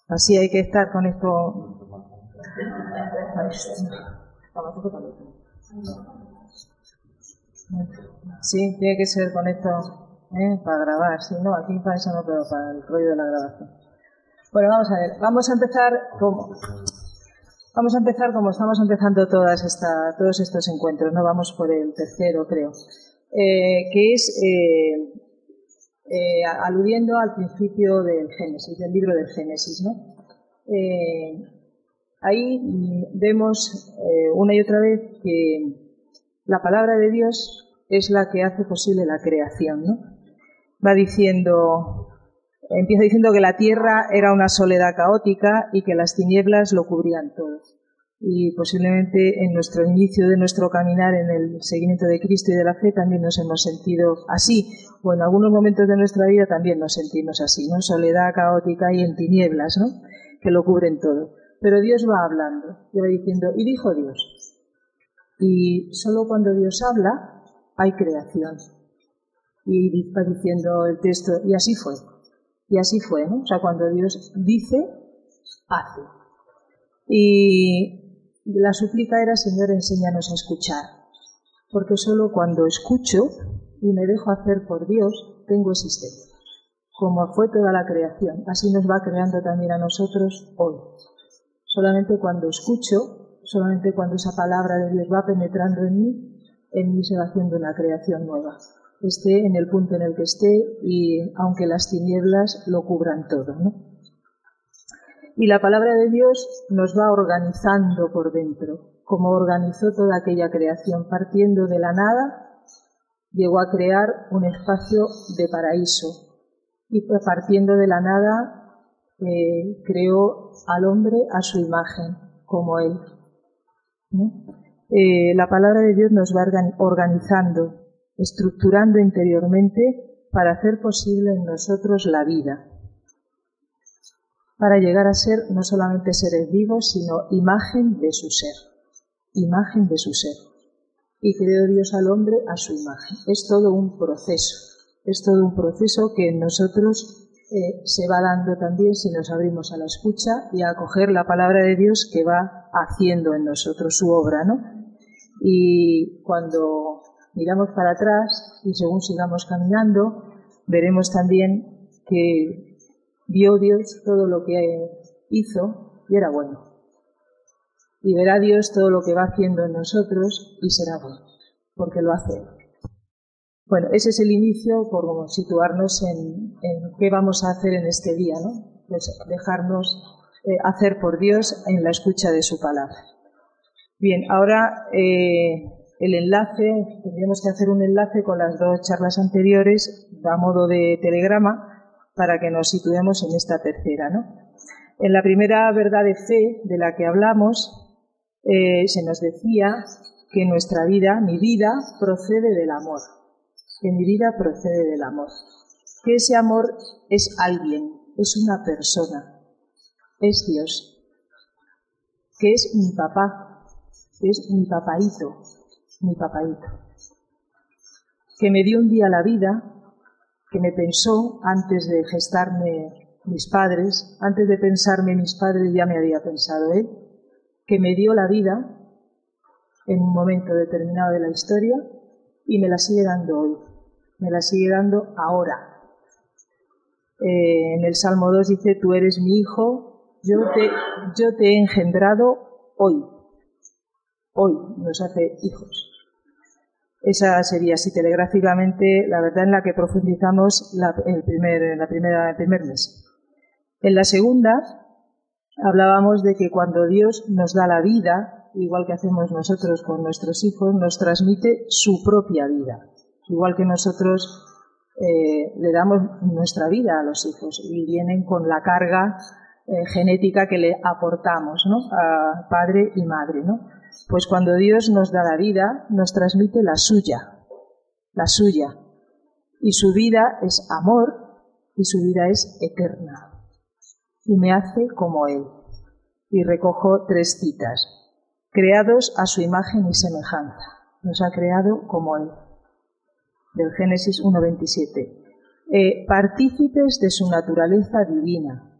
Así hay que estar con esto. Sí, tiene que ser con esto, para grabar. Si no, aquí para eso no, pero para el rollo de la grabación. Bueno, vamos a ver. Vamos a empezar como estamos empezando todos estos encuentros. No vamos por el tercero, creo, que es aludiendo al principio del Génesis, del libro del Génesis, ¿no? Ahí vemos una y otra vez que la palabra de Dios es la que hace posible la creación, ¿no? Empieza diciendo que la tierra era una soledad caótica y que las tinieblas lo cubrían todo. Y posiblemente en nuestro inicio de nuestro caminar en el seguimiento de Cristo y de la fe también nos hemos sentido así, o en algunos momentos de nuestra vida también nos sentimos así, ¿no? Soledad caótica y en tinieblas, ¿no? Que lo cubren todo. Pero Dios va hablando y va diciendo, y dijo Dios. Y solo cuando Dios habla hay creación. Y va diciendo el texto, y así fue. Y así fue, ¿no? O sea, cuando Dios dice, hace. Y la súplica era, Señor, enséñanos a escuchar. Porque solo cuando escucho y me dejo hacer por Dios, tengo existencia. Como fue toda la creación, así nos va creando también a nosotros hoy. Solamente cuando escucho, solamente cuando esa palabra de Dios va penetrando en mí se va haciendo una creación nueva. Esté en el punto en el que esté y aunque las tinieblas lo cubran todo, ¿no? Y la palabra de Dios nos va organizando por dentro, como organizó toda aquella creación. Partiendo de la nada, llegó a crear un espacio de paraíso. Y partiendo de la nada, creó al hombre a su imagen, como él, ¿no? La palabra de Dios nos va organizando, estructurando interiormente para hacer posible en nosotros la vida, para llegar a ser no solamente seres vivos, sino imagen de su ser, imagen de su ser. Y creó Dios al hombre a su imagen. Es todo un proceso que en nosotros se va dando también si nos abrimos a la escucha y a acoger la palabra de Dios que va haciendo en nosotros su obra, ¿no? Y cuando miramos para atrás y según sigamos caminando, veremos también que vio Dios todo lo que hizo y era bueno. Y verá Dios todo lo que va haciendo en nosotros y será bueno, porque lo hace. Bueno, ese es el inicio por situarnos en qué vamos a hacer en este día, ¿no? Pues dejarnos hacer por Dios en la escucha de su palabra. Bien, ahora el enlace, tendríamos que hacer un enlace con las dos charlas anteriores a modo de telegrama para que nos situemos en esta tercera, ¿no? En la primera verdad de fe de la que hablamos, se nos decía que nuestra vida, mi vida, procede del amor. Que mi vida procede del amor. Que ese amor es alguien, es una persona, es Dios. Que es mi papá, que es mi papaíto, mi papaíto. Que me dio un día la vida, que me pensó antes de gestarme mis padres, antes de pensarme mis padres ya me había pensado él, que me dio la vida en un momento determinado de la historia y me la sigue dando hoy, me la sigue dando ahora. En el Salmo 2 dice, tú eres mi hijo, yo te he engendrado hoy nos hace hijos. Esa sería así telegráficamente la verdad en la que profundizamos el primer mes. En la segunda hablábamos de que cuando Dios nos da la vida, igual que hacemos nosotros con nuestros hijos, nos transmite su propia vida, igual que nosotros le damos nuestra vida a los hijos y vienen con la carga genética que le aportamos, ¿no? A padre y madre, ¿no? Pues cuando Dios nos da la vida, nos transmite la suya, y su vida es amor y su vida es eterna, y me hace como Él. Y recojo 3 citas. Creados a su imagen y semejanza, nos ha creado como Él, del Génesis 1:27. Partícipes de su naturaleza divina,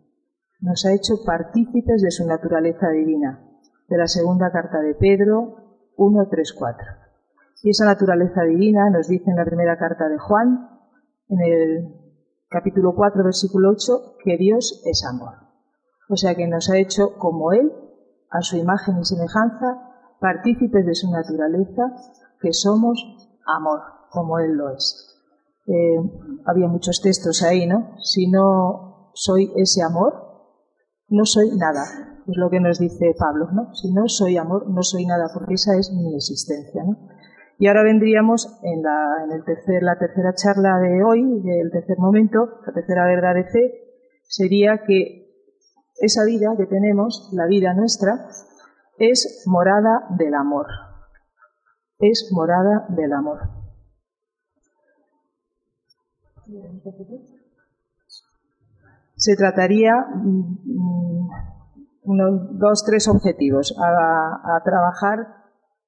nos ha hecho partícipes de su naturaleza divina, de la segunda carta de Pedro 1, 3, 4. Y esa naturaleza divina nos dice en la primera carta de Juan, en el capítulo 4, versículo 8, que Dios es amor. O sea que nos ha hecho como Él, a su imagen y semejanza, partícipes de su naturaleza, que somos amor, como Él lo es. Había muchos textos ahí, ¿no? Si no soy ese amor, no soy nada. Es lo que nos dice Pablo, ¿no? Si no soy amor, no soy nada, porque esa es mi existencia, ¿no? Y ahora vendríamos en la tercera charla de hoy, el tercer momento, la tercera verdad de fe, sería que esa vida que tenemos, la vida nuestra, es morada del amor. Es morada del amor. Se trataría dos, tres objetivos a trabajar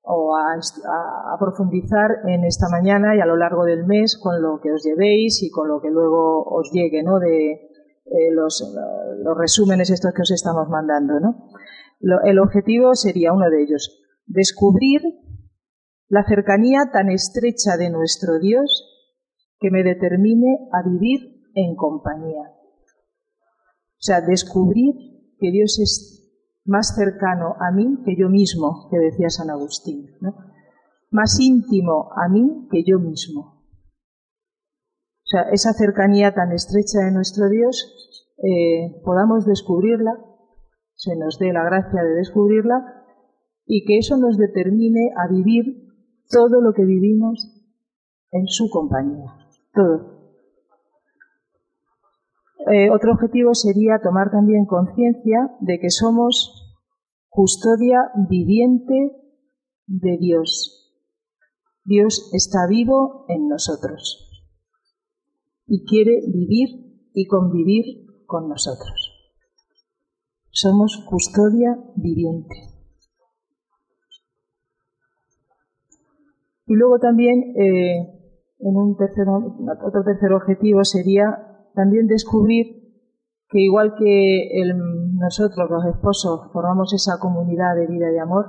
o a profundizar en esta mañana y a lo largo del mes con lo que os llevéis y con lo que luego os llegue, ¿no? De los resúmenes estos que os estamos mandando, ¿no? El objetivo sería uno de ellos, descubrir la cercanía tan estrecha de nuestro Dios que me determine a vivir en compañía. O sea, descubrir que Dios es más cercano a mí que yo mismo, que decía San Agustín, ¿no? Más íntimo a mí que yo mismo. O sea, esa cercanía tan estrecha de nuestro Dios, podamos descubrirla, se nos dé la gracia de descubrirla, y que eso nos determine a vivir todo lo que vivimos en su compañía. Todo. Otro objetivo sería tomar también conciencia de que somos custodia viviente de Dios. Dios está vivo en nosotros y quiere vivir y convivir con nosotros. Somos custodia viviente. Y luego también, otro tercer objetivo sería también descubrir que igual que nosotros, los esposos, formamos esa comunidad de vida y amor,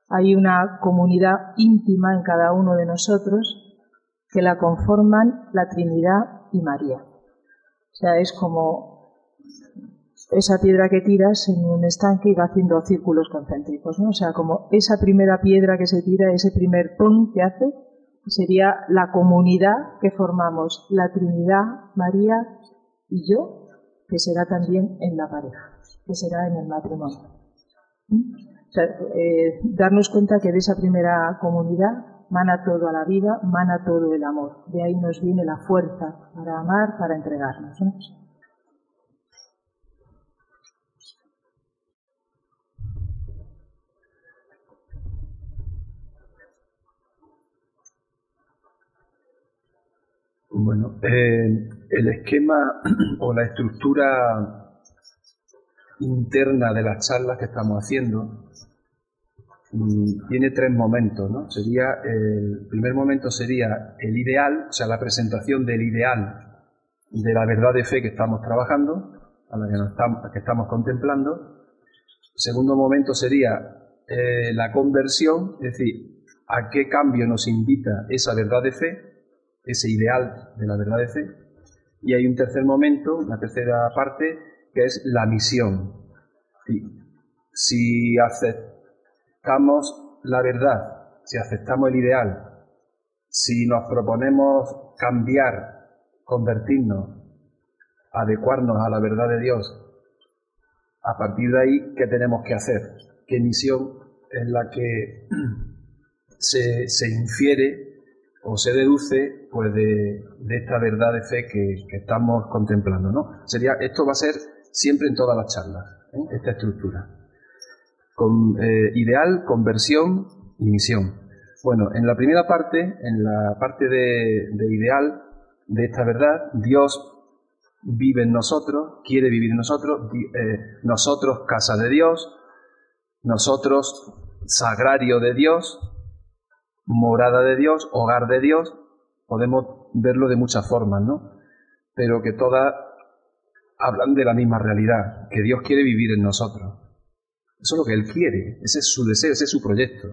hay una comunidad íntima en cada uno de nosotros que la conforman la Trinidad y María. O sea, es como esa piedra que tiras en un estanque y va haciendo círculos concéntricos, ¿no? O sea, como esa primera piedra que se tira, ese primer ¡pum! Que hace, sería la comunidad que formamos la Trinidad, María y yo, que será también en la pareja, que será en el matrimonio. O sea, darnos cuenta que de esa primera comunidad mana toda la vida, mana todo el amor. De ahí nos viene la fuerza para amar, para entregarnos, ¿no? Bueno, el esquema o la estructura interna de las charlas que estamos haciendo tiene tres momentos, ¿no? El primer momento sería el ideal, o sea, la presentación del ideal de la verdad de fe que estamos trabajando, a la que estamos contemplando. El segundo momento sería la conversión, es decir, a qué cambio nos invita esa verdad de fe, ese ideal de la verdad de fe. Y hay un tercer momento, una tercera parte, que es la misión. Si aceptamos la verdad, si aceptamos el ideal, si nos proponemos cambiar, convertirnos, adecuarnos a la verdad de Dios, a partir de ahí, ¿qué tenemos que hacer? ¿Qué misión es la que se infiere o se deduce pues de esta verdad de fe que estamos contemplando, ¿no? Esto va a ser siempre en todas las charlas, esta estructura. Ideal, conversión y misión. Bueno, en la primera parte, en la parte de ideal de esta verdad, Dios vive en nosotros, quiere vivir en nosotros, nosotros casa de Dios, nosotros sagrario de Dios, morada de Dios, hogar de Dios. Podemos verlo de muchas formas, ¿no? Pero que todas hablan de la misma realidad, que Dios quiere vivir en nosotros. Eso es lo que Él quiere, ese es su deseo, ese es su proyecto.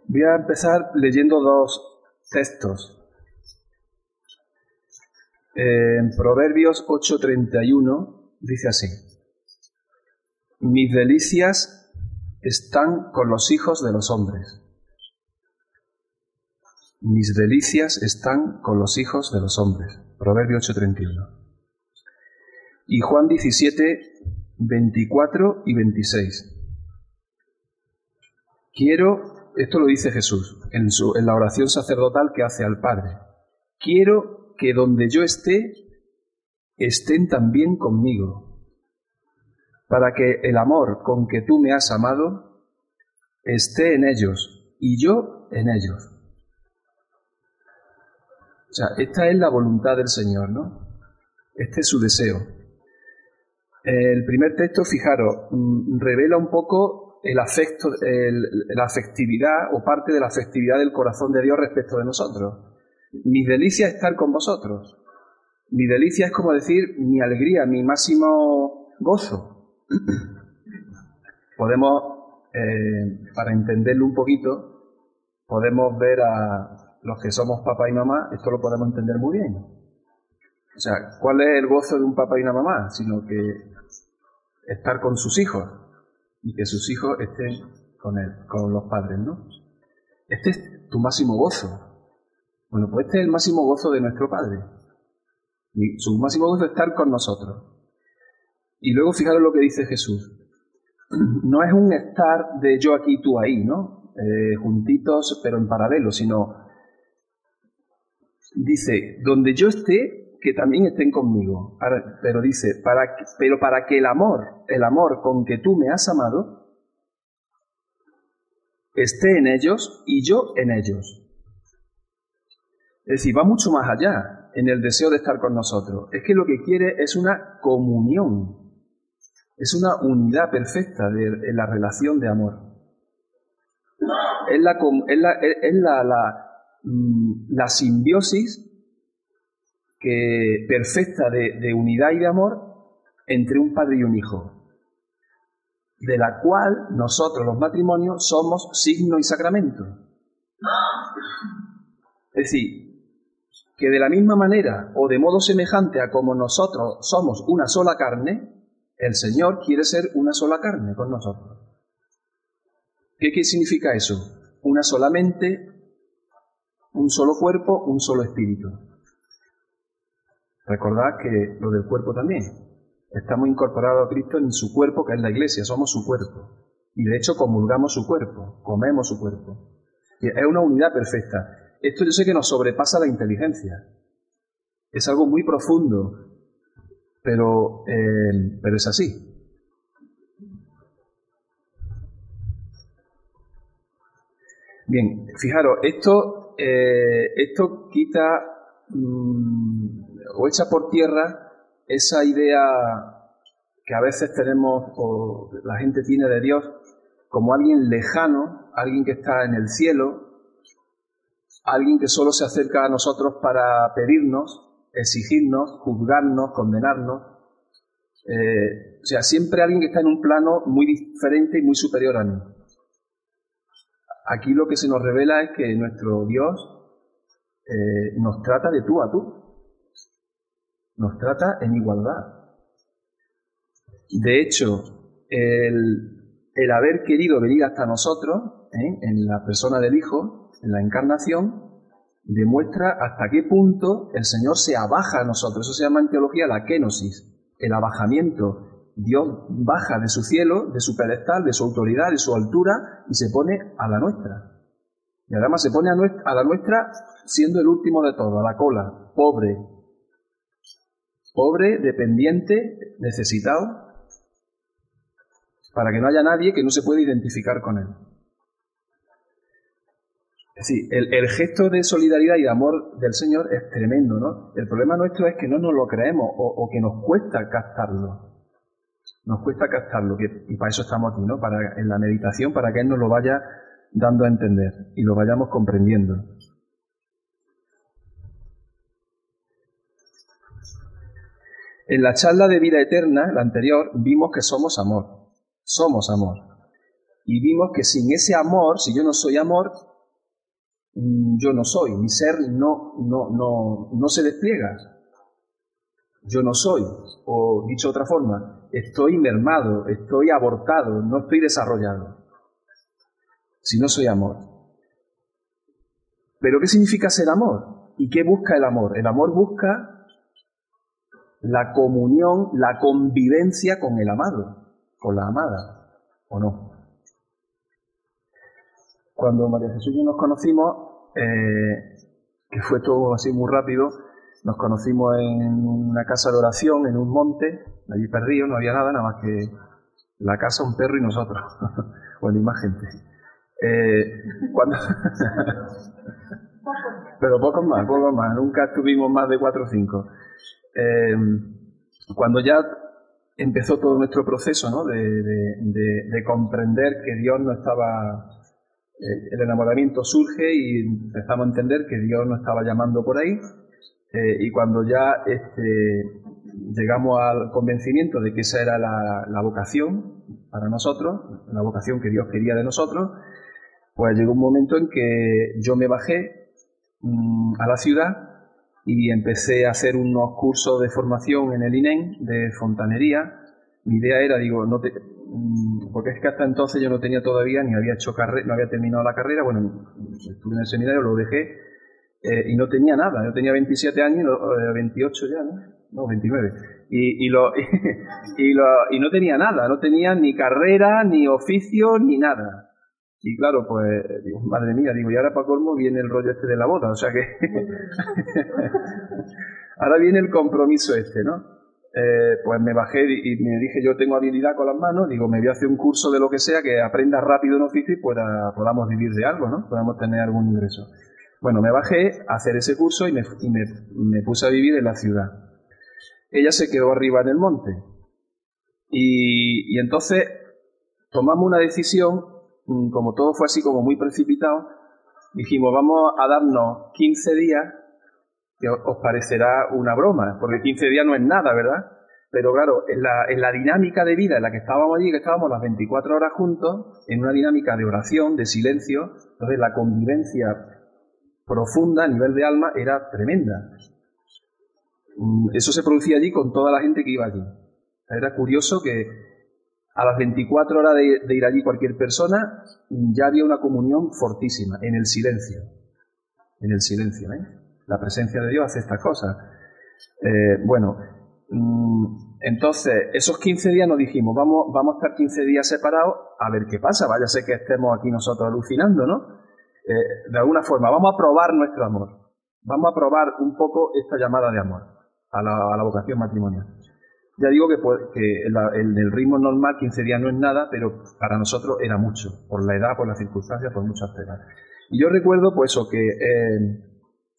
Voy a empezar leyendo dos textos. En Proverbios 8:31 dice así: mis delicias están con los hijos de los hombres. Mis delicias están con los hijos de los hombres. Proverbios 8:31. Y Juan 17:24 y 26. Esto lo dice Jesús en la oración sacerdotal que hace al Padre. Quiero que donde yo esté, estén también conmigo, para que el amor con que tú me has amado esté en ellos y yo en ellos. O sea, esta es la voluntad del Señor, ¿no? Este es su deseo. El primer texto, fijaros, revela un poco el afecto, la afectividad o parte de la afectividad del corazón de Dios respecto de nosotros. Mis delicias es estar con vosotros. Mi delicia es como decir mi alegría, mi máximo gozo. Podemos, para entenderlo un poquito, podemos ver a los que somos papá y mamá, esto lo podemos entender muy bien. O sea, ¿cuál es el gozo de un papá y una mamá? Sino que estar con sus hijos y que sus hijos estén con él, con los padres, ¿no? Este es tu máximo gozo. Bueno, pues este es el máximo gozo de nuestro Padre. Y su máximo gozo es estar con nosotros. Y luego fijaros lo que dice Jesús. No es un estar de yo aquí, tú ahí, ¿no? Juntitos, pero en paralelo, sino dice, donde yo esté, que también estén conmigo. Pero dice, para que el amor con que tú me has amado, esté en ellos y yo en ellos. Es decir, va mucho más allá en el deseo de estar con nosotros. Es que lo que quiere es una comunión, es una unidad perfecta en la relación de amor. Es la simbiosis perfecta de unidad y de amor entre un padre y un hijo, de la cual nosotros, los matrimonios, somos signo y sacramento. Es decir, que de la misma manera o de modo semejante a como nosotros somos una sola carne, el Señor quiere ser una sola carne con nosotros. ¿Qué significa eso? Una sola mente, un solo cuerpo, un solo espíritu. Recordad que lo del cuerpo también. Estamos incorporados a Cristo en su cuerpo, que es la Iglesia, somos su cuerpo. Y de hecho comulgamos su cuerpo, comemos su cuerpo. Y es una unidad perfecta. Esto yo sé que nos sobrepasa la inteligencia. Es algo muy profundo, pero es así. Bien, fijaros, esto quita o echa por tierra esa idea que a veces tenemos o la gente tiene de Dios como alguien lejano, alguien que está en el cielo, alguien que solo se acerca a nosotros para pedirnos, exigirnos, juzgarnos, condenarnos. O sea, siempre alguien que está en un plano muy diferente y muy superior a mí. Aquí lo que se nos revela es que nuestro Dios nos trata de tú a tú. Nos trata en igualdad. De hecho, el haber querido venir hasta nosotros, en la persona del Hijo, en la encarnación, demuestra hasta qué punto el Señor se abaja a nosotros. Eso se llama en teología la kenosis, el abajamiento. Dios baja de su cielo, de su pedestal, de su autoridad, de su altura, y se pone a la nuestra. Y además se pone a la nuestra siendo el último de todo, a la cola, pobre, dependiente, necesitado, para que no haya nadie que no se pueda identificar con él. Es decir, el gesto de solidaridad y de amor del Señor es tremendo, ¿no? El problema nuestro es que no nos lo creemos o que nos cuesta captarlo. Nos cuesta captarlo, y para eso estamos aquí, ¿no? En la meditación, para que Él nos lo vaya dando a entender y lo vayamos comprendiendo. En la charla de vida eterna, la anterior, vimos que somos amor. Somos amor. Y vimos que sin ese amor, si yo no soy amor, yo no soy. Mi ser no se despliega. Yo no soy. O dicho de otra forma, estoy mermado, estoy abortado, no estoy desarrollado. Si no soy amor. ¿Pero qué significa ser amor? ¿Y qué busca el amor? El amor busca la comunión, la convivencia con el amado, con la amada, ¿o no? Cuando María Jesús y yo nos conocimos, que fue todo así muy rápido, nos conocimos en una casa de oración, en un monte, allí perdido, no había nada más que la casa, un perro y nosotros, bueno, y más gente. Cuando... Pero pocos más, nunca estuvimos más de 4 o 5. Cuando ya empezó todo nuestro proceso, ¿no? de comprender que Dios no estaba... el enamoramiento surge y empezamos a entender que Dios nos estaba llamando por ahí, y cuando ya llegamos al convencimiento de que esa era la vocación para nosotros, la vocación que Dios quería de nosotros, pues llegó un momento en que yo me bajé a la ciudad y empecé a hacer unos cursos de formación en el INEM de fontanería. Mi idea era, porque es que hasta entonces yo no tenía todavía, ni había hecho no había terminado la carrera, bueno, estuve en el seminario, lo dejé, y no tenía nada. Yo tenía 27 años, 28 ya, ¿no? No, 29. Y no tenía nada, no tenía ni carrera, ni oficio, ni nada. Y claro, pues, digo, madre mía, y ahora para colmo viene el rollo de la boda, o sea que... ahora viene el compromiso ¿no? Pues me bajé y me dije, yo tengo habilidad con las manos, digo, me voy a hacer un curso de lo que sea, que aprenda rápido un oficio y podamos vivir de algo, ¿no? Podamos tener algún ingreso. Bueno, me bajé a hacer ese curso y me puse a vivir en la ciudad. Ella se quedó arriba en el monte. Y entonces tomamos una decisión, como todo fue así como muy precipitado, dijimos, vamos a darnos 15 días, que os parecerá una broma, porque 15 días no es nada, ¿verdad? Pero claro, en la dinámica de vida en la que estábamos allí, que estábamos las 24 horas juntos, en una dinámica de oración, de silencio, entonces la convivencia profunda a nivel de alma era tremenda. Eso se producía allí con toda la gente que iba allí. Era curioso que a las 24 horas de ir allí cualquier persona, ya había una comunión fortísima, en el silencio. En el silencio, ¿eh? La presencia de Dios hace estas cosas. Entonces, esos 15 días nos dijimos, vamos a estar 15 días separados a ver qué pasa, vaya a ser que estemos aquí nosotros alucinando, ¿no? De alguna forma, vamos a probar nuestro amor, vamos a probar un poco esta llamada de amor a la vocación matrimonial. Ya digo que el ritmo normal, 15 días no es nada, pero para nosotros era mucho, por la edad, por las circunstancias, por muchas penas. Y yo recuerdo, pues eso, que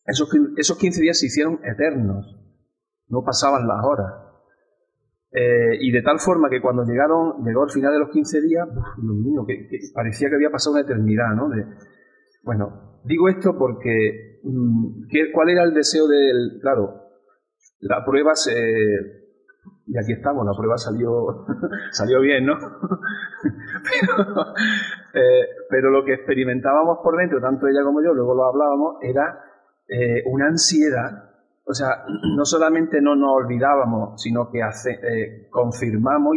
esos 15 días se hicieron eternos, no pasaban las horas. Y de tal forma que cuando llegó el final de los 15 días, Dios mío, que parecía que había pasado una eternidad, ¿no? Bueno, digo esto porque, ¿cuál era el deseo del...? Claro, la prueba y aquí estamos, la prueba salió bien, ¿no? pero lo que experimentábamos por dentro, tanto ella como yo, luego lo hablábamos, era una ansiedad. O sea, no solamente no nos olvidábamos, sino que confirmamos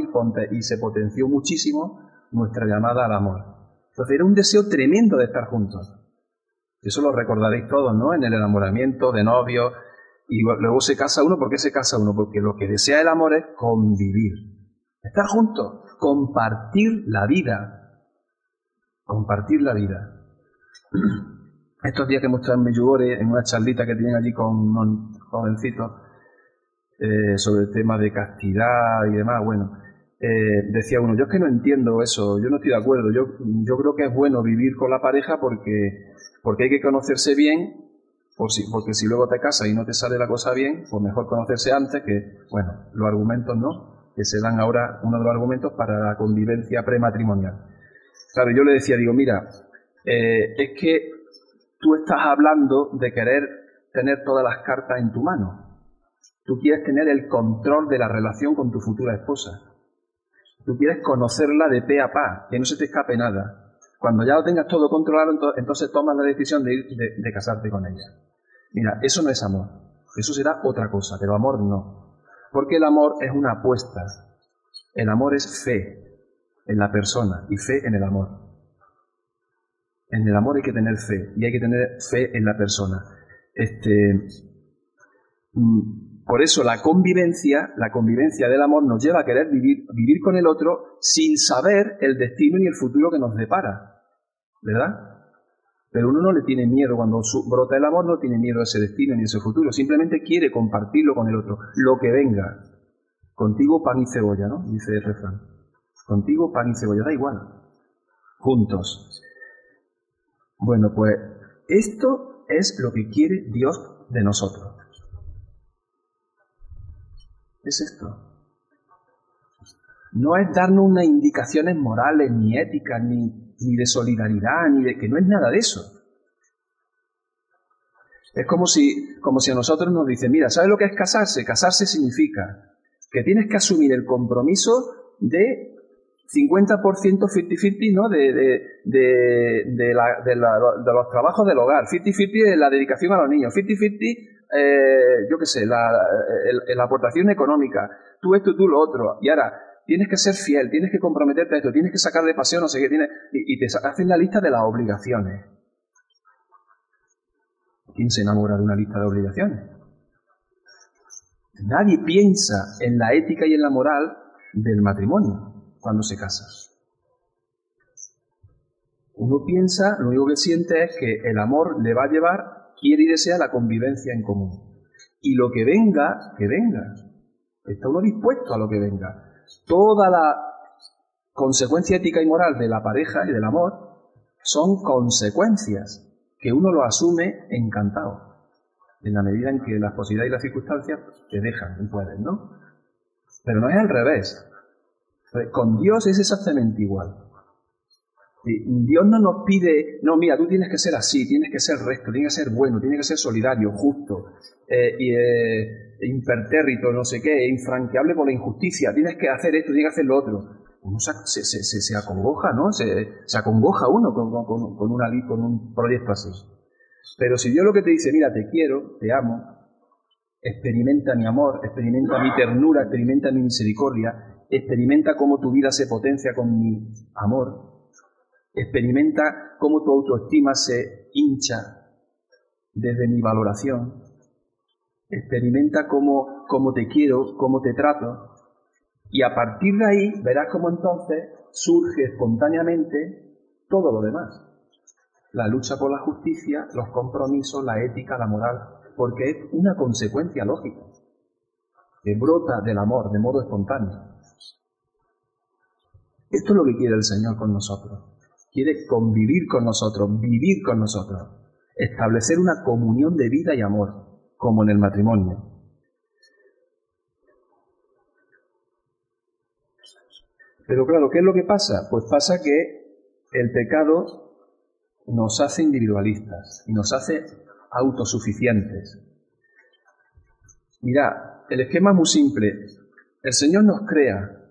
y se potenció muchísimo nuestra llamada al amor. Entonces era un deseo tremendo de estar juntos. Eso lo recordaréis todos, ¿no? En el enamoramiento de novios. Y luego se casa uno. ¿Por qué se casa uno? Porque lo que desea el amor es convivir. Estar juntos. Compartir la vida. Compartir la vida. Estos días que hemos estado en Medjugorje, en una charlita que tienen allí con unos jovencitos, sobre el tema de castidad y demás, bueno, decía uno, yo es que no entiendo eso, yo no estoy de acuerdo, yo creo que es bueno vivir con la pareja porque hay que conocerse bien, porque si luego te casas y no te sale la cosa bien, pues mejor conocerse antes, que, bueno, los argumentos, ¿no?, que se dan ahora, uno de los argumentos para la convivencia prematrimonial. Claro, yo le decía, digo, mira, es que tú estás hablando de querer tener todas las cartas en tu mano. Tú quieres tener el control de la relación con tu futura esposa. Tú quieres conocerla de pe a pa, que no se te escape nada. Cuando ya lo tengas todo controlado, entonces tomas la decisión de casarte con ella. Mira, eso no es amor. Eso será otra cosa, pero amor no. Porque el amor es una apuesta. El amor es fe en la persona y fe en el amor. En el amor hay que tener fe y hay que tener fe en la persona. Por eso la convivencia del amor nos lleva a querer vivir con el otro sin saber el destino ni el futuro que nos depara, ¿verdad? Pero uno no le tiene miedo cuando brota el amor, no tiene miedo a ese destino ni a ese futuro, simplemente quiere compartirlo con el otro, lo que venga. Contigo pan y cebolla, ¿no? Dice el refrán. Contigo pan y cebolla, da igual. Juntos. Bueno, pues esto es lo que quiere Dios de nosotros. Es esto. No es darnos unas indicaciones morales, ni éticas, ni de solidaridad, ni de que no es nada de eso. Es como si a nosotros nos dicen, mira, ¿sabes lo que es casarse? Casarse significa que tienes que asumir el compromiso de 50% 50-50, ¿no? de los trabajos del hogar, 50-50 de la dedicación a los niños, 50-50, yo qué sé, la aportación económica, tú esto, tú lo otro, y ahora tienes que ser fiel, tienes que comprometerte a esto, tienes que sacar de paseo, no sé qué, y te hacen la lista de las obligaciones. ¿Quién se enamora de una lista de obligaciones? Nadie piensa en la ética y en la moral del matrimonio cuando se casa. Uno piensa, lo único que siente es que el amor le va a llevar, quiere y desea la convivencia en común. Y lo que venga, que venga. Está uno dispuesto a lo que venga. Toda la consecuencia ética y moral de la pareja y del amor son consecuencias que uno lo asume encantado, en la medida en que las posibilidades y las circunstancias te dejan y pueden, ¿no? Pero no es al revés. Con Dios es exactamente igual. Dios no nos pide, no, mira, tú tienes que ser así, tienes que ser recto, tienes que ser bueno, tienes que ser solidario, justo, impertérrito, no sé qué, infranqueable por la injusticia, tienes que hacer esto, tienes que hacer lo otro. Uno se acongoja, ¿no? Se acongoja uno con un proyecto así. Pero si Dios lo que te dice, mira, te quiero, te amo, experimenta mi amor, experimenta mi ternura, experimenta mi misericordia, experimenta cómo tu vida se potencia con mi amor, experimenta cómo tu autoestima se hincha desde mi valoración, experimenta cómo te quiero, cómo te trato, y a partir de ahí verás cómo entonces surge espontáneamente todo lo demás. La lucha por la justicia, los compromisos, la ética, la moral, porque es una consecuencia lógica que brota del amor de modo espontáneo. Esto es lo que quiere el Señor con nosotros. Quiere convivir con nosotros, vivir con nosotros, establecer una comunión de vida y amor, como en el matrimonio. Pero claro, ¿qué es lo que pasa? Pues pasa que el pecado nos hace individualistas y nos hace autosuficientes. Mirad, el esquema es muy simple. El Señor nos crea,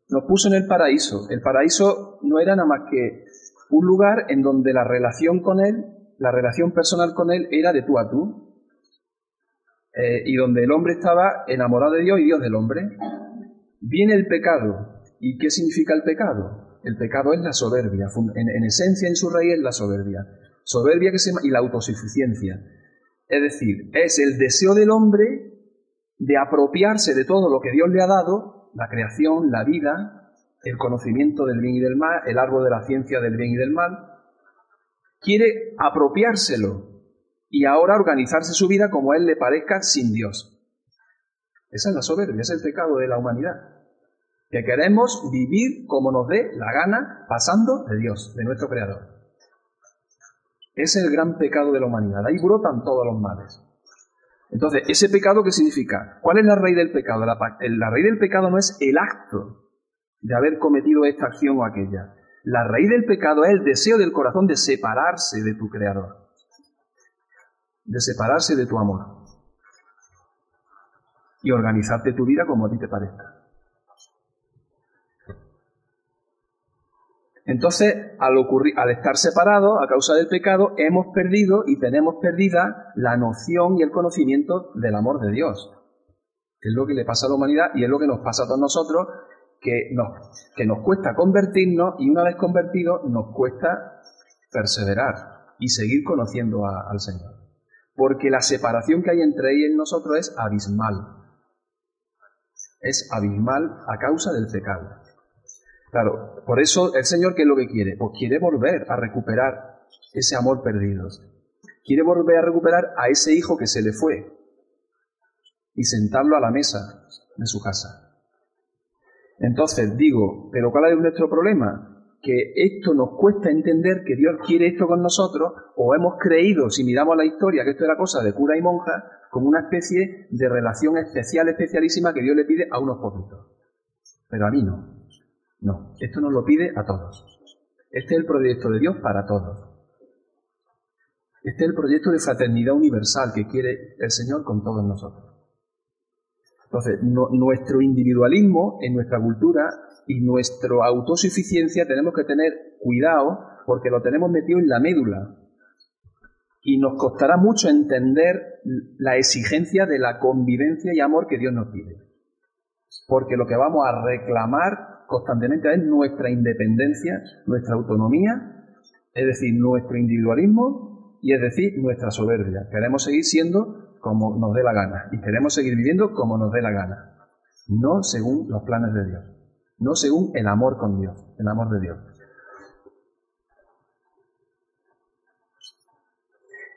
nos puso en el paraíso. El paraíso no era nada más que un lugar en donde la relación con Él, la relación personal con Él era de tú a tú, y donde el hombre estaba enamorado de Dios y Dios del hombre. Viene el pecado. ¿Y qué significa el pecado? El pecado es la soberbia, en esencia, en su raíz es la soberbia. Soberbia y la autosuficiencia. Es decir, es el deseo del hombre de apropiarse de todo lo que Dios le ha dado, la creación, la vida, el conocimiento del bien y del mal, el árbol de la ciencia del bien y del mal. Quiere apropiárselo y ahora organizarse su vida como a él le parezca sin Dios. Esa es la soberbia, es el pecado de la humanidad. Que queremos vivir como nos dé la gana, pasando de Dios, de nuestro Creador. Es el gran pecado de la humanidad. Ahí brotan todos los males. Entonces, ¿ese pecado qué significa? ¿Cuál es la raíz del pecado? La raíz del pecado no es el acto de haber cometido esta acción o aquella. La raíz del pecado es el deseo del corazón de separarse de tu Creador, de separarse de tu amor. y organizarte tu vida como a ti te parezca. Entonces, al estar separados a causa del pecado, hemos perdido y tenemos perdida la noción y el conocimiento del amor de Dios. Es lo que le pasa a la humanidad y es lo que nos pasa a todos nosotros, que nos cuesta convertirnos, y una vez convertidos nos cuesta perseverar y seguir conociendo al Señor. Porque la separación que hay entre Él y nosotros es abismal. Es abismal a causa del pecado. Claro, por eso el Señor, ¿qué es lo que quiere? Pues quiere volver a recuperar ese amor perdido. Quiere volver a recuperar a ese hijo que se le fue y sentarlo a la mesa de su casa. Entonces digo, ¿pero cuál es nuestro problema? Que esto nos cuesta entender que Dios quiere esto con nosotros, o hemos creído, si miramos la historia, que esto era cosa de cura y monja, como una especie de relación especial, especialísima que Dios le pide a unos poquitos. Pero a mí no. No, esto nos lo pide a todos. Este es el proyecto de Dios para todos. Este es el proyecto de fraternidad universal que quiere el Señor con todos nosotros. Entonces, nuestro individualismo en nuestra cultura y nuestra autosuficiencia tenemos que tener cuidado porque lo tenemos metido en la médula. Y nos costará mucho entender la exigencia de la convivencia y amor que Dios nos pide. Porque lo que vamos a reclamar constantemente es nuestra independencia, nuestra autonomía, es decir, nuestro individualismo y es decir, nuestra soberbia. Queremos seguir siendo como nos dé la gana y queremos seguir viviendo como nos dé la gana, no según los planes de Dios, no según el amor con Dios, el amor de Dios.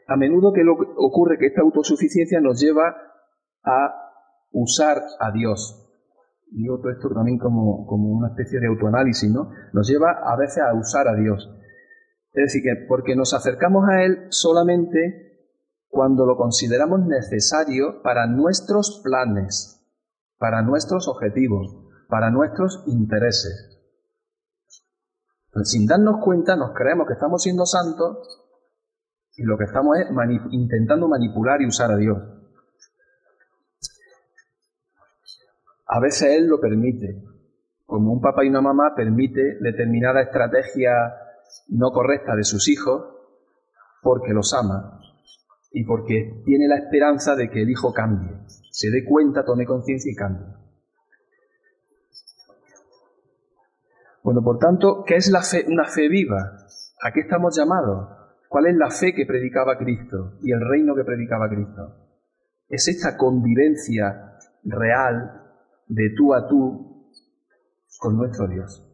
A menudo que ocurre que esta autosuficiencia nos lleva a usar a Dios. Digo todo esto también como una especie de autoanálisis, ¿no? Nos lleva a veces a usar a Dios. Es decir, que porque nos acercamos a Él solamente cuando lo consideramos necesario para nuestros planes, para nuestros objetivos, para nuestros intereses. Entonces, sin darnos cuenta, nos creemos que estamos siendo santos y lo que estamos es intentando manipular y usar a Dios. A veces Él lo permite, como un papá y una mamá permite determinada estrategia no correcta de sus hijos porque los ama y porque tiene la esperanza de que el hijo cambie, se dé cuenta, tome conciencia y cambie. Bueno, por tanto, ¿qué es la fe? Una fe viva. ¿A qué estamos llamados? ¿Cuál es la fe que predicaba Cristo y el reino que predicaba Cristo? Es esta convivencia real de tú a tú con nuestro Dios.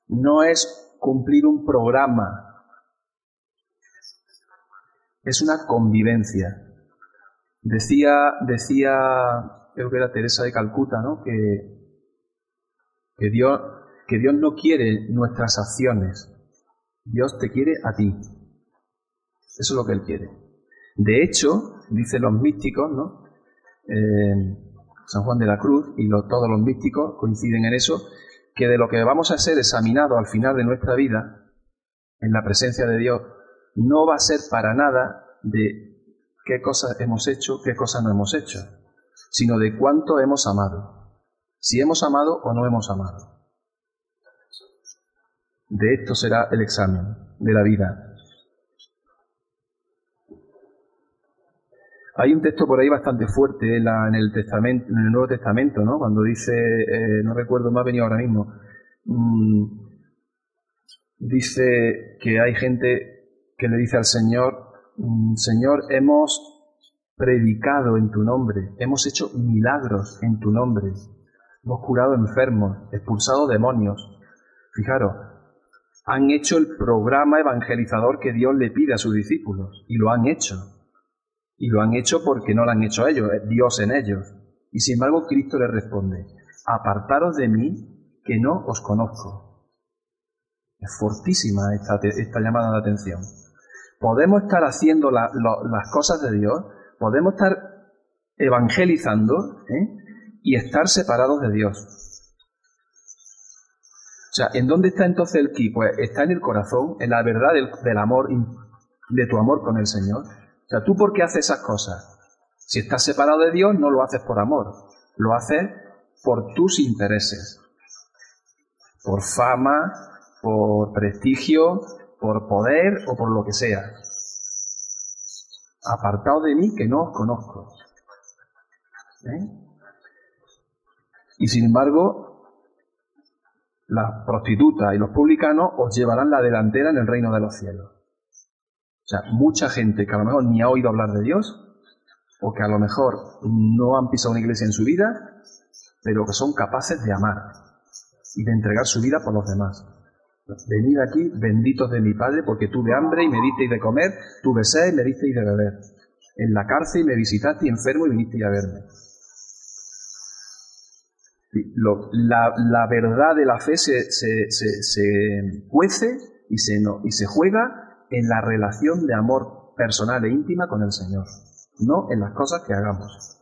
No es cumplir un programa, es una convivencia. Decía, creo que era Teresa de Calcuta, ¿no? Que Dios no quiere nuestras acciones, Dios te quiere a ti. Eso es lo que Él quiere. De hecho, dicen los místicos, ¿no? San Juan de la Cruz y todos los místicos coinciden en eso, que de lo que vamos a ser examinados al final de nuestra vida, en la presencia de Dios, no va a ser para nada de qué cosas hemos hecho, qué cosas no hemos hecho, sino de cuánto hemos amado, si hemos amado o no hemos amado. De esto será el examen de la vida. Hay un texto por ahí bastante fuerte en el Nuevo Testamento, ¿no? Cuando dice, no recuerdo, me ha venido ahora mismo, dice que hay gente que le dice al Señor, Señor, hemos predicado en tu nombre, hemos hecho milagros en tu nombre, hemos curado enfermos, expulsado demonios. Fijaros, han hecho el programa evangelizador que Dios le pide a sus discípulos y lo han hecho. Y lo han hecho porque no lo han hecho ellos, es Dios en ellos. Y sin embargo Cristo les responde, apartaros de mí que no os conozco. Es fortísima esta llamada de atención. Podemos estar haciendo las cosas de Dios, podemos estar evangelizando y estar separados de Dios. O sea, ¿en dónde está entonces el quid? Pues está en el corazón, en la verdad del amor, de tu amor con el Señor. O sea, ¿tú por qué haces esas cosas? Si estás separado de Dios, no lo haces por amor, lo haces por tus intereses, por fama, por prestigio, por poder o por lo que sea. Apartaos de mí, que no os conozco. Y sin embargo, las prostitutas y los publicanos os llevarán la delantera en el reino de los cielos. O sea, mucha gente que a lo mejor ni ha oído hablar de Dios, o que a lo mejor no han pisado una iglesia en su vida, pero que son capaces de amar y de entregar su vida por los demás. Venid aquí, benditos de mi Padre, porque tuve hambre y me disteis de comer, tuve sed y me disteis de beber. En la cárcel me visitaste y enfermo y vinisteis a verme. La verdad de la fe se cuece y se juega en la relación de amor personal e íntima con el Señor, no en las cosas que hagamos.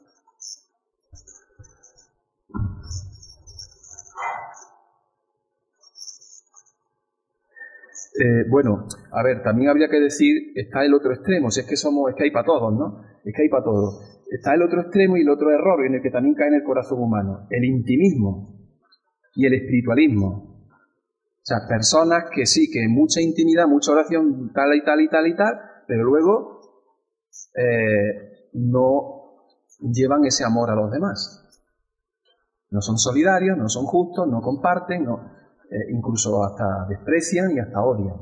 Bueno, a ver, también habría que decir, está el otro extremo, si es que hay para todos, ¿no? Es que hay para todos. Está el otro extremo y el otro error en el que también cae en el corazón humano, el intimismo y el espiritualismo. O sea, personas que sí, que mucha intimidad, mucha oración, tal y tal y tal y tal, pero luego no llevan ese amor a los demás. No son solidarios, no son justos, no comparten, incluso hasta desprecian y hasta odian.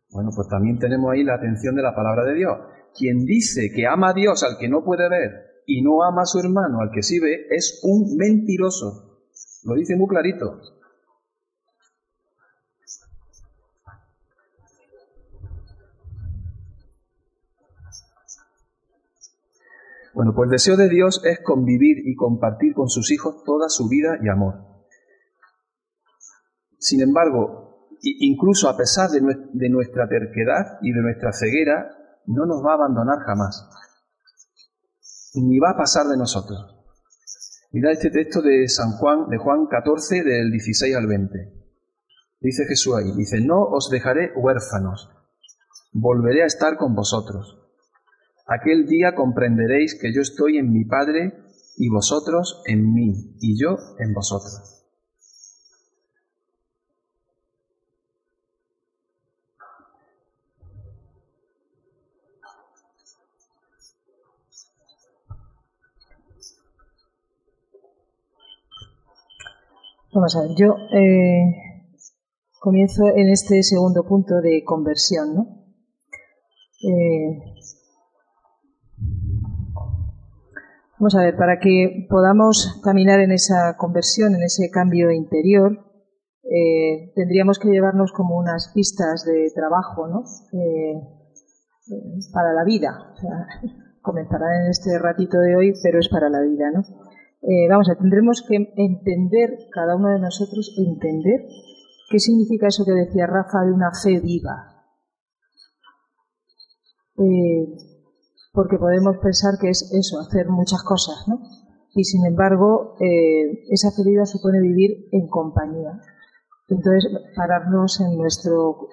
Bueno, pues también tenemos ahí la atención de la palabra de Dios. Quien dice que ama a Dios al que no puede ver y no ama a su hermano al que sí ve, es un mentiroso. Lo dice muy clarito. Bueno, pues el deseo de Dios es convivir y compartir con sus hijos toda su vida y amor. Sin embargo, incluso a pesar de nuestra terquedad y de nuestra ceguera, no nos va a abandonar jamás, ni va a pasar de nosotros. Mirad este texto de Juan 14, del 16 al 20. Dice Jesús ahí, dice, no os dejaré huérfanos, volveré a estar con vosotros. Aquel día comprenderéis que yo estoy en mi Padre y vosotros en mí, y yo en vosotros. Vamos a ver, yo comienzo en este segundo punto de conversión, ¿no? Vamos a ver, para que podamos caminar en esa conversión, en ese cambio interior, tendríamos que llevarnos como unas pistas de trabajo, ¿no? Para la vida. O sea, comenzará en este ratito de hoy, pero es para la vida, ¿no? Vamos a ver, tendremos que entender, cada uno de nosotros, entender qué significa eso que decía Rafa de una fe viva. Porque podemos pensar que es eso, hacer muchas cosas, ¿no? Y sin embargo, esa fe viva supone vivir en compañía. Entonces, pararnos en nuestro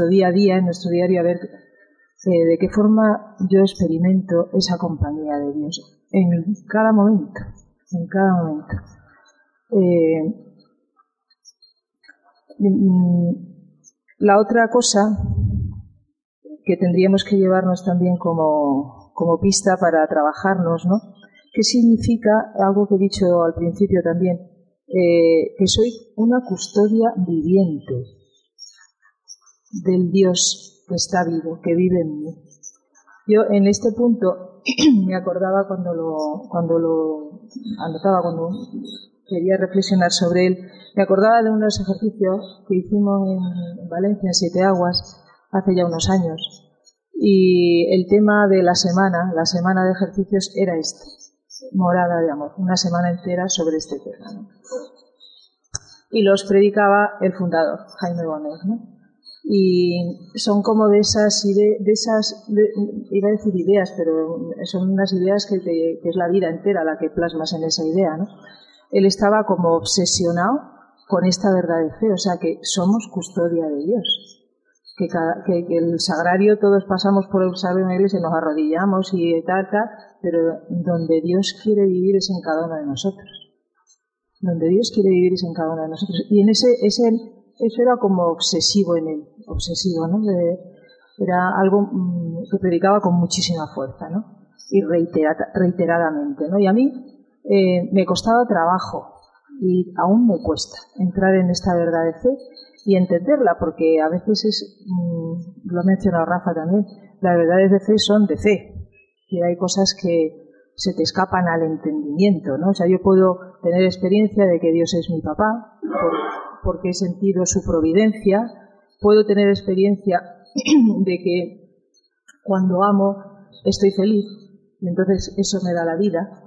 día a día, en nuestro diario, a ver de qué forma yo experimento esa compañía de Dios en cada momento. En cada momento. La otra cosa que tendríamos que llevarnos también como pista para trabajarnos, ¿no? ¿Qué significa algo que he dicho al principio también? Que soy una custodia viviente del Dios que está vivo, que vive en mí. Yo en este punto me acordaba cuando lo anotaba, cuando quería reflexionar sobre él, me acordaba de unos ejercicios que hicimos en Valencia, en Siete Aguas, hace ya unos años. Y el tema de la semana de ejercicios era este, morada de amor, una semana entera sobre este tema, ¿no? Y los predicaba el fundador, Jaime Bonet, ¿no? Y son como de esas iba a decir ideas, pero son unas ideas que es la vida entera la que plasmas en esa idea, ¿no? Él estaba como obsesionado con esta verdad de fe, o sea que somos custodia de Dios, que el sagrario todos pasamos por el sagrario en la iglesia y nos arrodillamos y tal, pero donde Dios quiere vivir es en cada uno de nosotros. Donde Dios quiere vivir es en cada uno de nosotros. Y en eso era como obsesivo en él, obsesivo, ¿no? Era algo que predicaba con muchísima fuerza, ¿no? Y reiteradamente, ¿no? Y a mí me costaba trabajo, y aún me cuesta entrar en esta verdad de fe y entenderla, porque a veces lo ha mencionado Rafa también, las verdades de fe son de fe, y hay cosas que se te escapan al entendimiento, ¿no? O sea, yo puedo tener experiencia de que Dios es mi papá, porque he sentido su providencia, puedo tener experiencia de que cuando amo estoy feliz, y entonces eso me da la vida.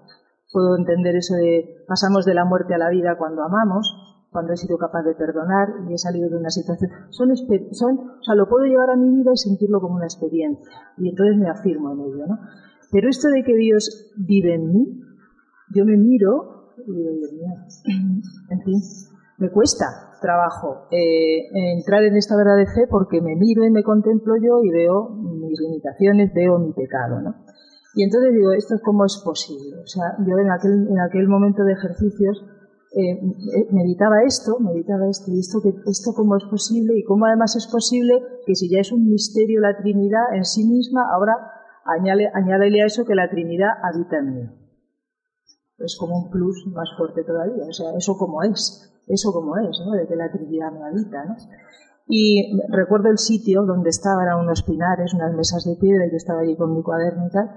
Puedo entender eso de pasamos de la muerte a la vida cuando amamos, cuando he sido capaz de perdonar y he salido de una situación. O sea, lo puedo llevar a mi vida y sentirlo como una experiencia, y entonces me afirmo en ello, ¿no? Pero esto de que Dios vive en mí, yo me miro y digo, Dios mío, en fin, me cuesta trabajo entrar en esta verdad de fe, porque me miro y me contemplo yo y veo mis limitaciones, veo mi pecado, ¿no? Y entonces digo, ¿esto cómo es posible? O sea, yo en aquel momento de ejercicios meditaba esto, y esto cómo es posible, y cómo además es posible que si ya es un misterio la Trinidad en sí misma, ahora añádele a eso que la Trinidad habita en mí. Es como un plus más fuerte todavía. O sea, eso como es, ¿no? De que la Trinidad me habita, ¿no? Y recuerdo el sitio donde estaba, eran unos pinares, unas mesas de piedra, y yo estaba allí con mi cuaderno y tal.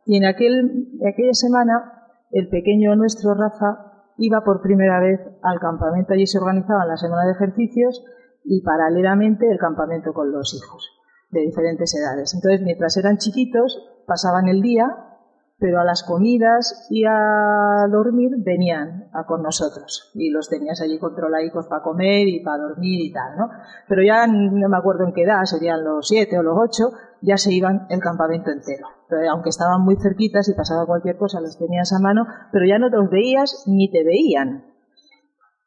Y en aquella semana, el pequeño nuestro, Rafa, iba por primera vez al campamento. Allí se organizaba la semana de ejercicios y paralelamente el campamento con los hijos de diferentes edades. Entonces, mientras eran chiquitos, pasaban el día, pero a las comidas y a dormir venían con nosotros, y los tenías allí controlados para comer y para dormir y tal, ¿no? Pero ya no me acuerdo en qué edad, serían los 7 o los 8, ya se iban el campamento entero. Pero aunque estaban muy cerquitas y pasaba cualquier cosa, los tenías a mano, pero ya no los veías ni te veían.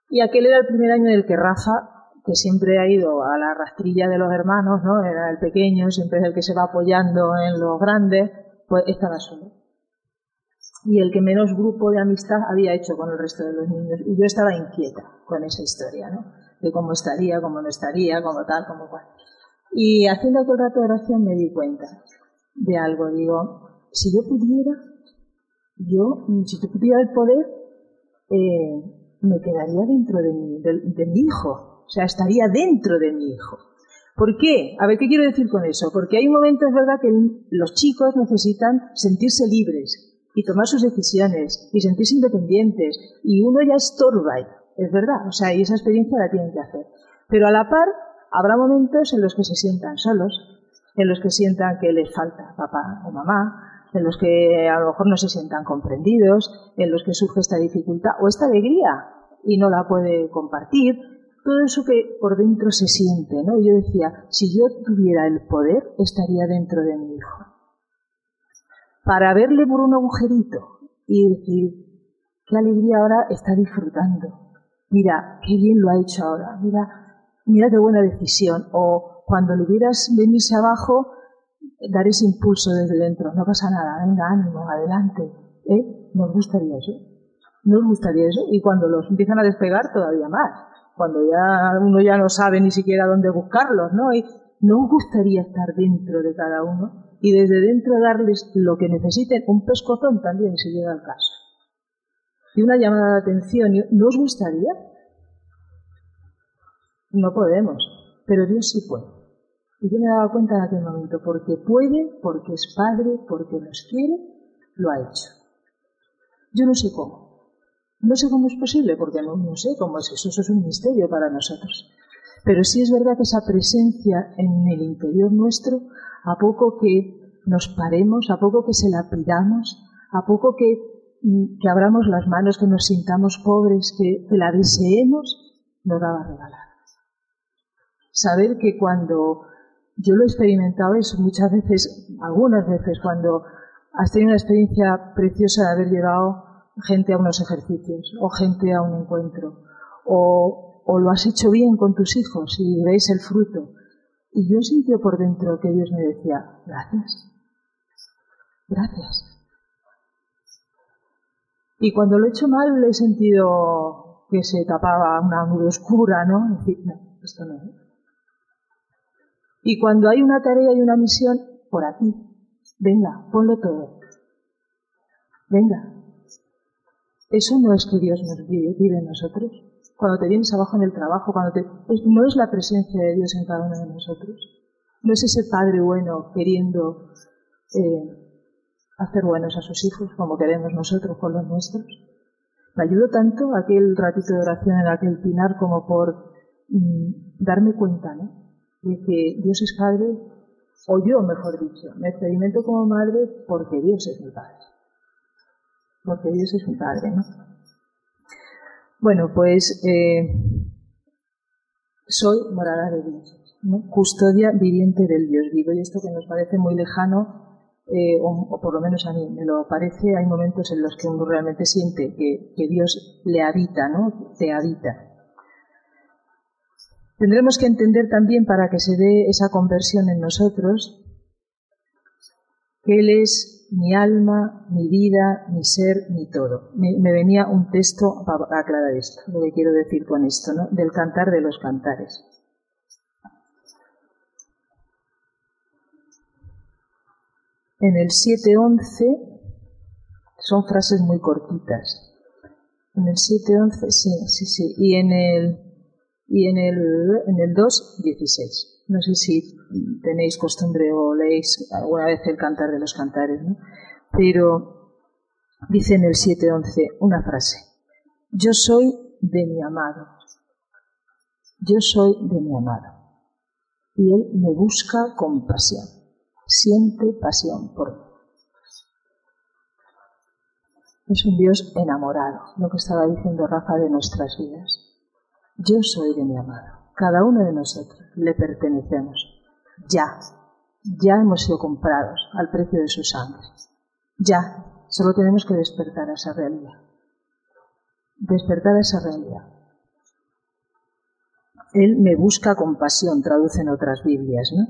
Y aquel era el primer año en el que Rafa, que siempre ha ido a la rastrilla de los hermanos, ¿no? Era el pequeño, siempre es el que se va apoyando en los grandes, pues estaba solo. Y el que menos grupo de amistad había hecho con el resto de los niños. Y yo estaba inquieta con esa historia, ¿no? De cómo estaría, cómo no estaría, cómo tal, cómo cual. Y haciendo aquel rato de oración me di cuenta de algo. Digo, si yo tuviera el poder, me quedaría dentro de mi hijo. O sea, estaría dentro de mi hijo. ¿Por qué? A ver, ¿qué quiero decir con eso? Porque hay un momento, es verdad, que los chicos necesitan sentirse libres y tomar sus decisiones y sentirse independientes, y uno ya estorba, es verdad, o sea, y esa experiencia la tienen que hacer. Pero a la par habrá momentos en los que se sientan solos, en los que sientan que les falta papá o mamá, en los que a lo mejor no se sientan comprendidos, en los que surge esta dificultad o esta alegría y no la puede compartir, todo eso que por dentro se siente, ¿no? Y yo decía, si yo tuviera el poder, estaría dentro de mi hijo, para verle por un agujerito y decir, qué alegría ahora está disfrutando, mira, qué bien lo ha hecho ahora, mira qué buena decisión, o cuando le vieras venirse abajo, dar ese impulso desde dentro, no pasa nada, venga, ánimo, adelante, ¿nos gustaría eso? Y cuando los empiezan a despegar, todavía más, cuando ya uno ya no sabe ni siquiera dónde buscarlos, ¿no? Y nos gustaría estar dentro de cada uno y desde dentro darles lo que necesiten, un pescozón también, si llega el caso, y una llamada de atención. ¿No os gustaría? No podemos, pero Dios sí puede. Y yo me daba cuenta en aquel momento, porque puede, porque es Padre, porque nos quiere, lo ha hecho. Yo no sé cómo. No sé cómo es posible, porque no sé cómo es eso es un misterio para nosotros. Pero sí es verdad que esa presencia en el interior nuestro, a poco que nos paremos, a poco que se la pidamos, a poco que abramos las manos, que nos sintamos pobres, que la deseemos, nos la va a regalar. Saber que cuando yo lo he experimentado eso muchas veces, algunas veces, cuando has tenido una experiencia preciosa de haber llevado gente a unos ejercicios o gente a un encuentro, o lo has hecho bien con tus hijos y veis el fruto, Y yo sentí por dentro que Dios me decía, gracias, gracias. Y cuando lo he hecho mal he sentido que se tapaba una nube oscura, ¿no? Es decir, no, esto no es. Y cuando hay una tarea y una misión, por aquí, venga, ponlo todo. Venga. Eso no es que Dios nos vive en nosotros. Cuando te vienes abajo en el trabajo, no es la presencia de Dios en cada uno de nosotros. No es ese Padre bueno queriendo hacer buenos a sus hijos como queremos nosotros con los nuestros. Me ayudó tanto aquel ratito de oración en aquel pinar como por darme cuenta, ¿no?, de que Dios es Padre, o yo, mejor dicho, me experimento como madre porque Dios es mi Padre. Porque Dios es mi Padre, ¿no? Bueno, pues soy morada de Dios, ¿no? Custodia viviente del Dios vivo. Y esto que nos parece muy lejano, o por lo menos a mí me lo parece, hay momentos en los que uno realmente siente que Dios le habita, ¿no? Te habita. Tendremos que entender también, para que se dé esa conversión en nosotros, que Él es mi alma, mi vida, mi ser, mi todo. Me venía un texto para aclarar esto, lo que quiero decir con esto, ¿no?, del Cantar de los Cantares. En el 7.11 son frases muy cortitas. En el 7.11, sí. Y en el 2.16. No sé si tenéis costumbre o leéis alguna vez el Cantar de los Cantares, ¿no? Pero dice en el 7.11 una frase: yo soy de mi amado. Yo soy de mi amado. Y Él me busca con pasión. Siente pasión por mí. Es un Dios enamorado, lo que estaba diciendo Rafa de nuestras vidas. Yo soy de mi amado. Cada uno de nosotros le pertenecemos. Ya hemos sido comprados al precio de su sangre. Ya, solo tenemos que despertar a esa realidad. Despertar a esa realidad. Él me busca con pasión, traducen otras Biblias, ¿no?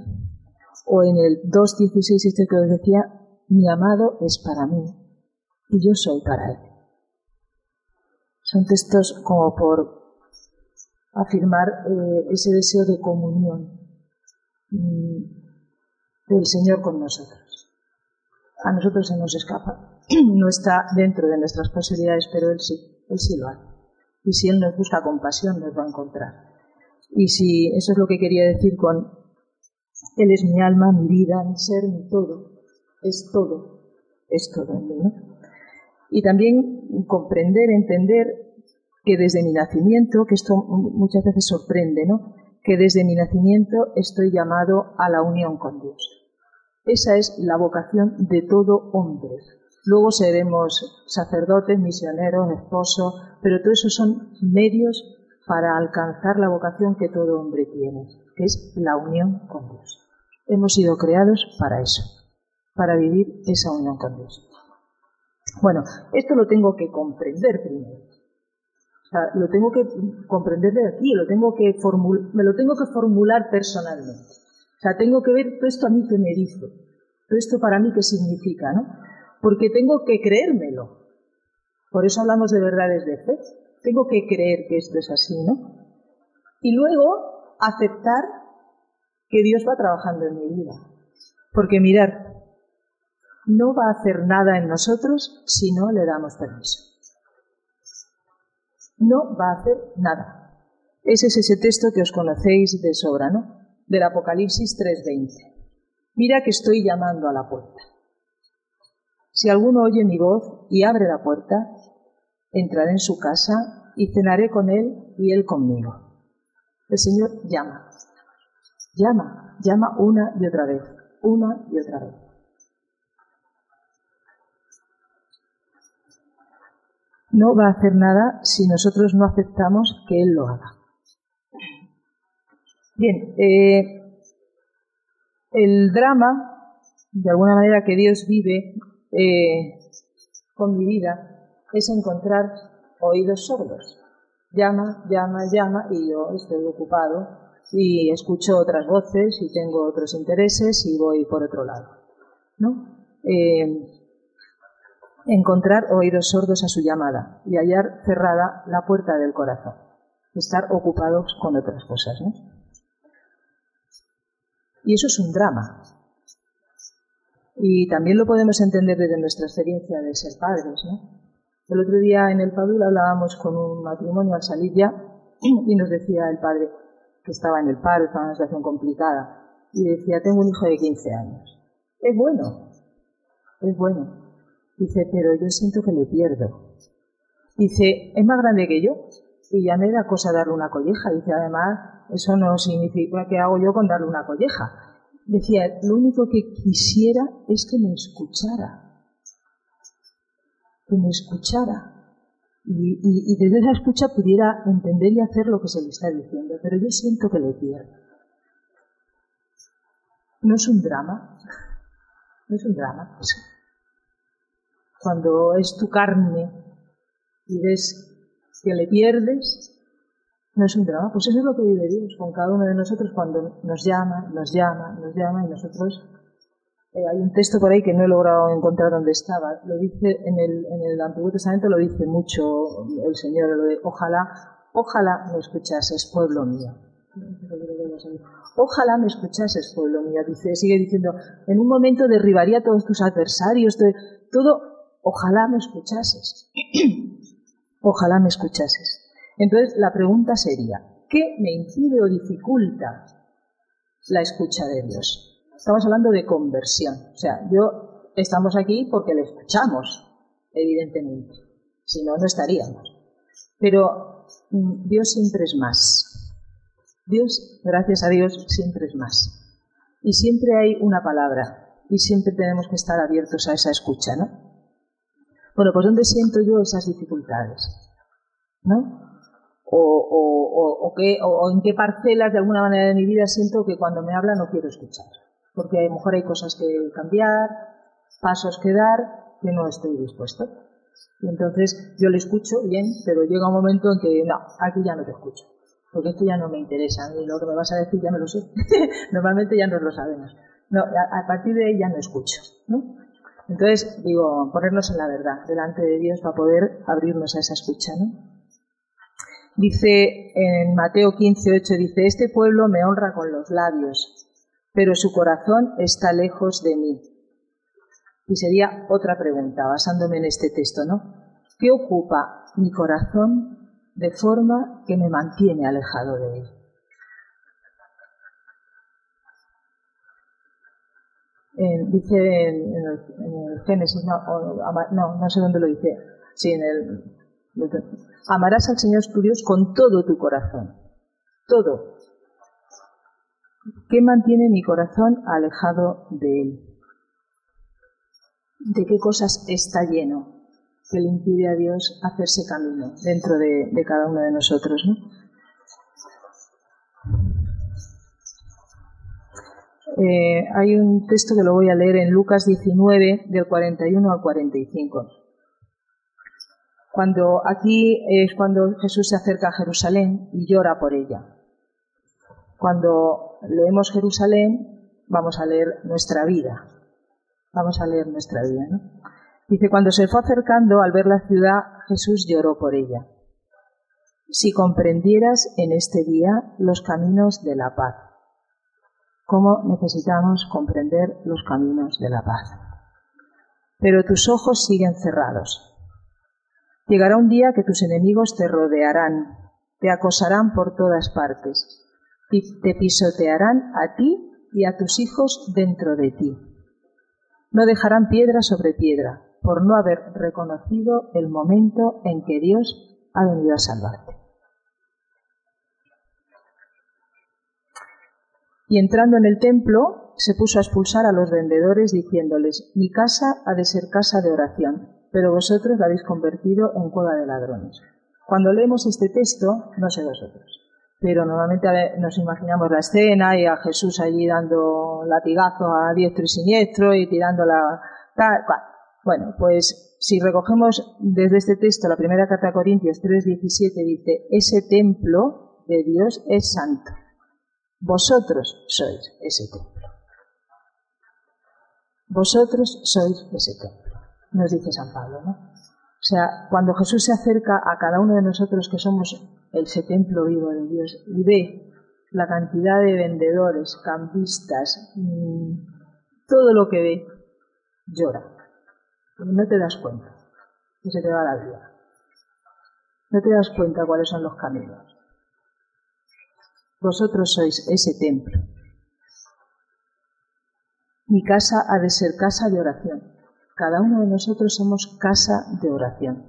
O en el 2.16, este que os decía, mi amado es para mí y yo soy para él. Son textos como por afirmar ese deseo de comunión del Señor con nosotros. A nosotros se nos escapa, no está dentro de nuestras posibilidades, pero Él sí lo hace. Y si Él nos busca con pasión, nos va a encontrar. Y si eso es lo que quería decir con Él es mi alma, mi vida, mi ser, mi todo, es todo en mí, ¿no? Y también comprender, entender que desde mi nacimiento, que esto muchas veces sorprende, ¿no?, que desde mi nacimiento estoy llamado a la unión con Dios. Esa es la vocación de todo hombre. Luego seremos sacerdotes, misioneros, esposos, pero todo eso son medios para alcanzar la vocación que todo hombre tiene, que es la unión con Dios. Hemos sido creados para eso, para vivir esa unión con Dios. Bueno, esto lo tengo que comprender primero. O sea, lo tengo que comprender de aquí, me lo tengo que formular personalmente. O sea, tengo que ver todo esto a mí que me dice, todo esto para mí qué significa, ¿no? Porque tengo que creérmelo. Por eso hablamos de verdades de fe. Tengo que creer que esto es así, ¿no? Y luego aceptar que Dios va trabajando en mi vida. Porque mirad, no va a hacer nada en nosotros si no le damos permiso. No va a hacer nada. Ese es ese texto que os conocéis de sobra, ¿no?, del Apocalipsis 3:20. Mira que estoy llamando a la puerta. Si alguno oye mi voz y abre la puerta, entraré en su casa y cenaré con él y él conmigo. El Señor llama una y otra vez, una y otra vez. No va a hacer nada si nosotros no aceptamos que Él lo haga. Bien, el drama, de alguna manera, que Dios vive con mi vida, es encontrar oídos sordos. Llama, y yo estoy ocupado y escucho otras voces y tengo otros intereses y voy por otro lado, ¿no? Encontrar oídos sordos a su llamada y hallar cerrada la puerta del corazón, estar ocupados con otras cosas, ¿no? Y eso es un drama. Y también lo podemos entender desde nuestra experiencia de ser padres, ¿no? El otro día en el Padul hablábamos con un matrimonio al salir ya y nos decía el padre que estaba en el paro, estaba en una situación complicada, y decía, tengo un hijo de 15 años. Es bueno. Dice, pero yo siento que le pierdo. Dice, es más grande que yo y ya me da cosa darle una colleja. Dice, además, eso no significa que hago yo con darle una colleja. Decía, lo único que quisiera es que me escuchara. Que me escuchara. Y desde esa escucha pudiera entender y hacer lo que se le está diciendo. Pero yo siento que le pierdo. ¿No es un drama? ¿No es un drama? Cuando es tu carne y ves que le pierdes, ¿no es un drama? Pues eso es lo que vive Dios con cada uno de nosotros cuando nos llama y nosotros... hay un texto por ahí que no he logrado encontrar dónde estaba. Lo dice en el Antiguo Testamento, lo dice mucho el Señor, lo de ojalá me escuchases, pueblo mío. Ojalá me escuchases, pueblo mío. Sigue diciendo, en un momento derribaría a todos tus adversarios, todo, ojalá me escuchases. Ojalá me escuchases. Entonces la pregunta sería, ¿qué me impide o dificulta la escucha de Dios? Estamos hablando de conversión. O sea, estamos aquí porque le escuchamos, evidentemente. Si no, no estaríamos. Pero Dios siempre es más. Dios, gracias a Dios, siempre es más. Y siempre hay una palabra. Y siempre tenemos que estar abiertos a esa escucha, ¿no? Bueno, pues ¿dónde siento yo esas dificultades? ¿No? O en qué parcelas de alguna manera de mi vida siento que cuando me habla no quiero escuchar. Porque a lo mejor hay cosas que cambiar, pasos que dar, que no estoy dispuesto. Y entonces yo le escucho bien, pero llega un momento en que no, aquí ya no te escucho. Porque esto ya no me interesa, ni lo que me vas a decir ya me lo sé. Normalmente ya nos lo sabemos. No, a partir de ahí ya no escucho, ¿no? Entonces, digo, ponernos en la verdad delante de Dios para poder abrirnos a esa escucha, ¿no? Dice en Mateo 15:8, dice, este pueblo me honra con los labios, pero su corazón está lejos de mí. Y sería otra pregunta, basándome en este texto, ¿no? ¿Qué ocupa mi corazón de forma que me mantiene alejado de él? Dice en el Génesis, no sé dónde lo dice. Sí, amarás al Señor tu Dios con todo tu corazón. Todo. ¿Qué mantiene mi corazón alejado de él? ¿De qué cosas está lleno que le impide a Dios hacerse camino dentro de cada uno de nosotros, ¿no? Hay un texto que lo voy a leer en Lucas 19, del 41 al 45. Aquí es cuando Jesús se acerca a Jerusalén y llora por ella. Cuando leemos Jerusalén, vamos a leer nuestra vida. Vamos a leer nuestra vida, ¿no? Dice, cuando se fue acercando al ver la ciudad, Jesús lloró por ella. Si comprendieras en este día los caminos de la paz. ¿Cómo necesitamos comprender los caminos de la paz? Pero tus ojos siguen cerrados. Llegará un día que tus enemigos te rodearán, te acosarán por todas partes, y te pisotearán a ti y a tus hijos dentro de ti. No dejarán piedra sobre piedra, por no haber reconocido el momento en que Dios ha venido a salvarte. Y entrando en el templo, se puso a expulsar a los vendedores, diciéndoles, mi casa ha de ser casa de oración, pero vosotros la habéis convertido en cueva de ladrones. Cuando leemos este texto, no sé vosotros, pero normalmente nos imaginamos la escena y a Jesús allí dando latigazos a diestro y siniestro y tirando la... Bueno, pues si recogemos desde este texto la primera carta a Corintios 3:17, dice, ese templo de Dios es santo. Vosotros sois ese templo. Vosotros sois ese templo, nos dice San Pablo, ¿no? O sea, cuando Jesús se acerca a cada uno de nosotros que somos ese templo vivo de Dios y ve la cantidad de vendedores, cambistas, todo lo que ve, llora. No te das cuenta que se te va la vida. No te das cuenta cuáles son los caminos. Vosotros sois ese templo. Mi casa ha de ser casa de oración. Cada uno de nosotros somos casa de oración.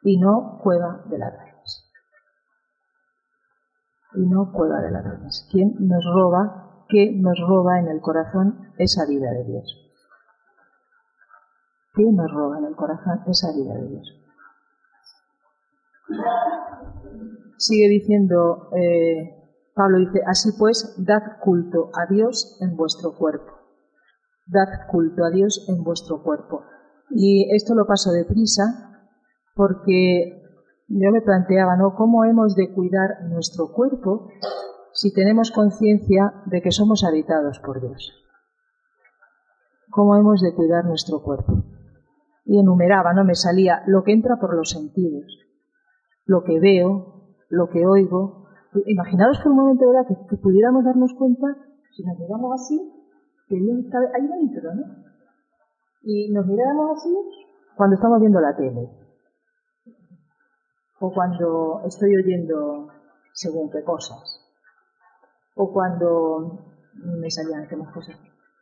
Y no cueva de ladrones. Y no cueva de ladrones. ¿Quién nos roba? ¿Qué nos roba en el corazón esa vida de Dios? ¿Qué nos roba en el corazón esa vida de Dios? Sigue diciendo, Pablo dice, así pues, dad culto a Dios en vuestro cuerpo. Dad culto a Dios en vuestro cuerpo. Y esto lo paso deprisa porque yo me planteaba, ¿no?, cómo hemos de cuidar nuestro cuerpo si tenemos conciencia de que somos habitados por Dios. ¿Cómo hemos de cuidar nuestro cuerpo? Y enumeraba, ¿no? Me salía lo que entra por los sentidos, lo que veo, lo que oigo. Imaginaos por un momento, ¿verdad?, que pudiéramos darnos cuenta, si nos miramos así, que Dios está ahí dentro, ¿no? Y nos miráramos así cuando estamos viendo la tele, o cuando estoy oyendo según qué cosas, o cuando me salían aquellas cosas,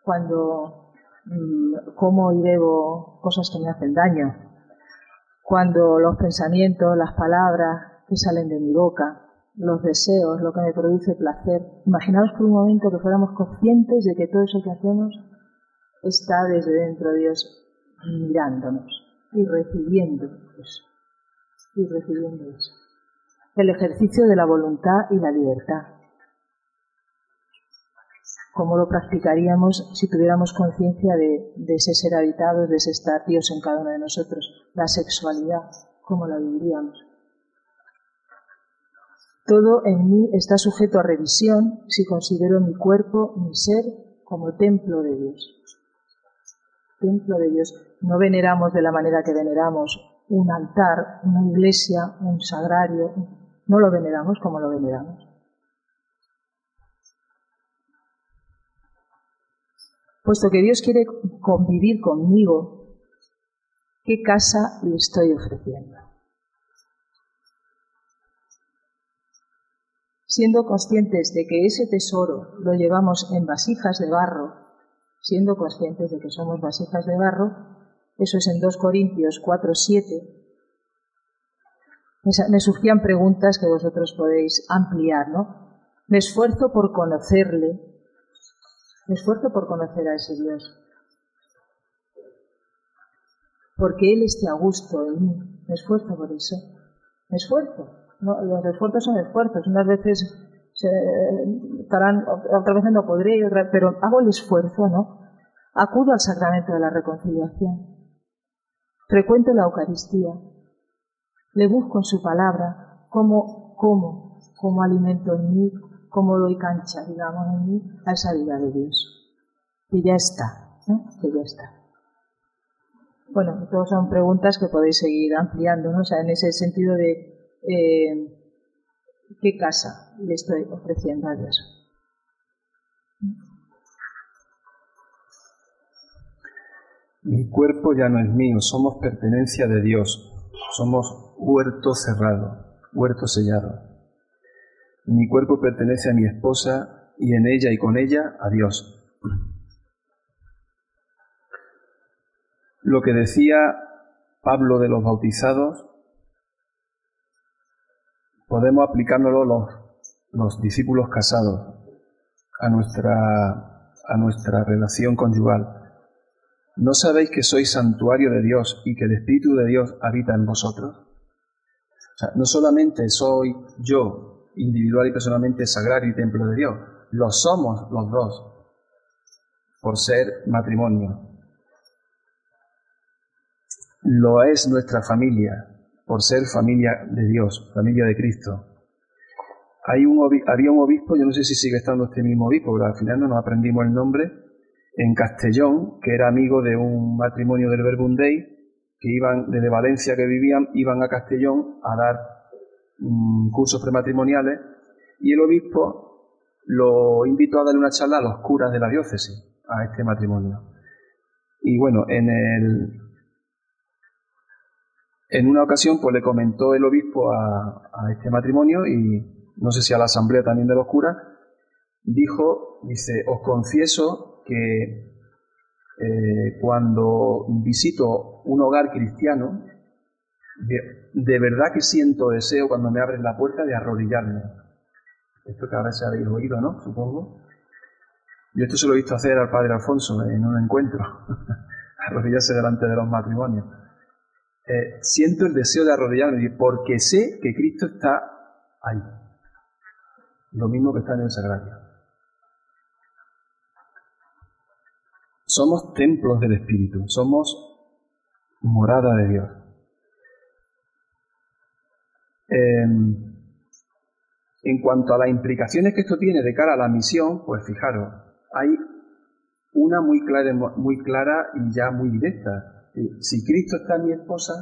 cuando como y bebo cosas que me hacen daño, cuando los pensamientos, las palabras que salen de mi boca, los deseos, lo que me produce placer. Imaginaos por un momento que fuéramos conscientes de que todo eso que hacemos está desde dentro de Dios mirándonos y recibiendo eso. Y recibiendo eso. El ejercicio de la voluntad y la libertad. ¿Cómo lo practicaríamos si tuviéramos conciencia de ese ser habitado, de ese estar Dios en cada uno de nosotros? La sexualidad, ¿cómo la viviríamos? Todo en mí está sujeto a revisión si considero mi cuerpo, mi ser, como templo de Dios. Templo de Dios. No veneramos de la manera que veneramos un altar, una iglesia, un sagrario. No lo veneramos como lo veneramos. Puesto que Dios quiere convivir conmigo, ¿qué casa le estoy ofreciendo? Siendo conscientes de que ese tesoro lo llevamos en vasijas de barro, siendo conscientes de que somos vasijas de barro, eso es en 2 Corintios 4:7, me surgían preguntas que vosotros podéis ampliar, ¿no? Me esfuerzo por conocerle, me esfuerzo por conocer a ese Dios, porque Él esté a gusto en mí, me esfuerzo por eso, me esfuerzo. No, los esfuerzos son esfuerzos, unas veces estarán, otras veces no podré, pero hago el esfuerzo, ¿no? Acudo al sacramento de la reconciliación, frecuento la Eucaristía, le busco en su palabra, como alimento en mí, como doy cancha, digamos, en mí, a esa vida de Dios, que ya está, ¿no? Que ya está. Bueno, todas son preguntas que podéis seguir ampliando, ¿no? O sea, en ese sentido de ¿qué casa le estoy ofreciendo a Dios? Mi cuerpo ya no es mío, somos pertenencia de Dios, somos huerto cerrado, huerto sellado. Mi cuerpo pertenece a mi esposa y en ella y con ella a Dios. Lo que decía Pablo de los bautizados, podemos aplicárnoslo los discípulos casados a nuestra relación conyugal. ¿No sabéis que sois santuario de Dios y que el Espíritu de Dios habita en vosotros? O sea, no solamente soy yo, individual y personalmente sagrario y templo de Dios, lo somos los dos, por ser matrimonio. Lo es nuestra familia, por ser familia de Dios, familia de Cristo. había un obispo, yo no sé si sigue estando este mismo obispo, pero al final no nos aprendimos el nombre, en Castellón, que era amigo de un matrimonio del Verbum Dei, que iban desde Valencia, que vivían, iban a Castellón a dar cursos prematrimoniales, y el obispo lo invitó a darle una charla a los curas de la diócesis, a este matrimonio. Y bueno, en una ocasión pues le comentó el obispo a este matrimonio, y no sé si a la asamblea también de los curas, dice, os confieso que cuando visito un hogar cristiano, de verdad que siento deseo cuando me abren la puerta de arrodillarme. Esto que a veces habéis oído, ¿no? Supongo. Yo esto se lo he visto hacer al padre Alfonso en un encuentro, arrodillarse delante de los matrimonios. Siento el deseo de arrodillarme porque sé que Cristo está ahí, lo mismo que está en el sagrario. Somos templos del Espíritu, somos morada de Dios. En cuanto a las implicaciones que esto tiene de cara a la misión, pues fijaros, hay una muy clara y ya muy directa. Si Cristo está en mi esposa,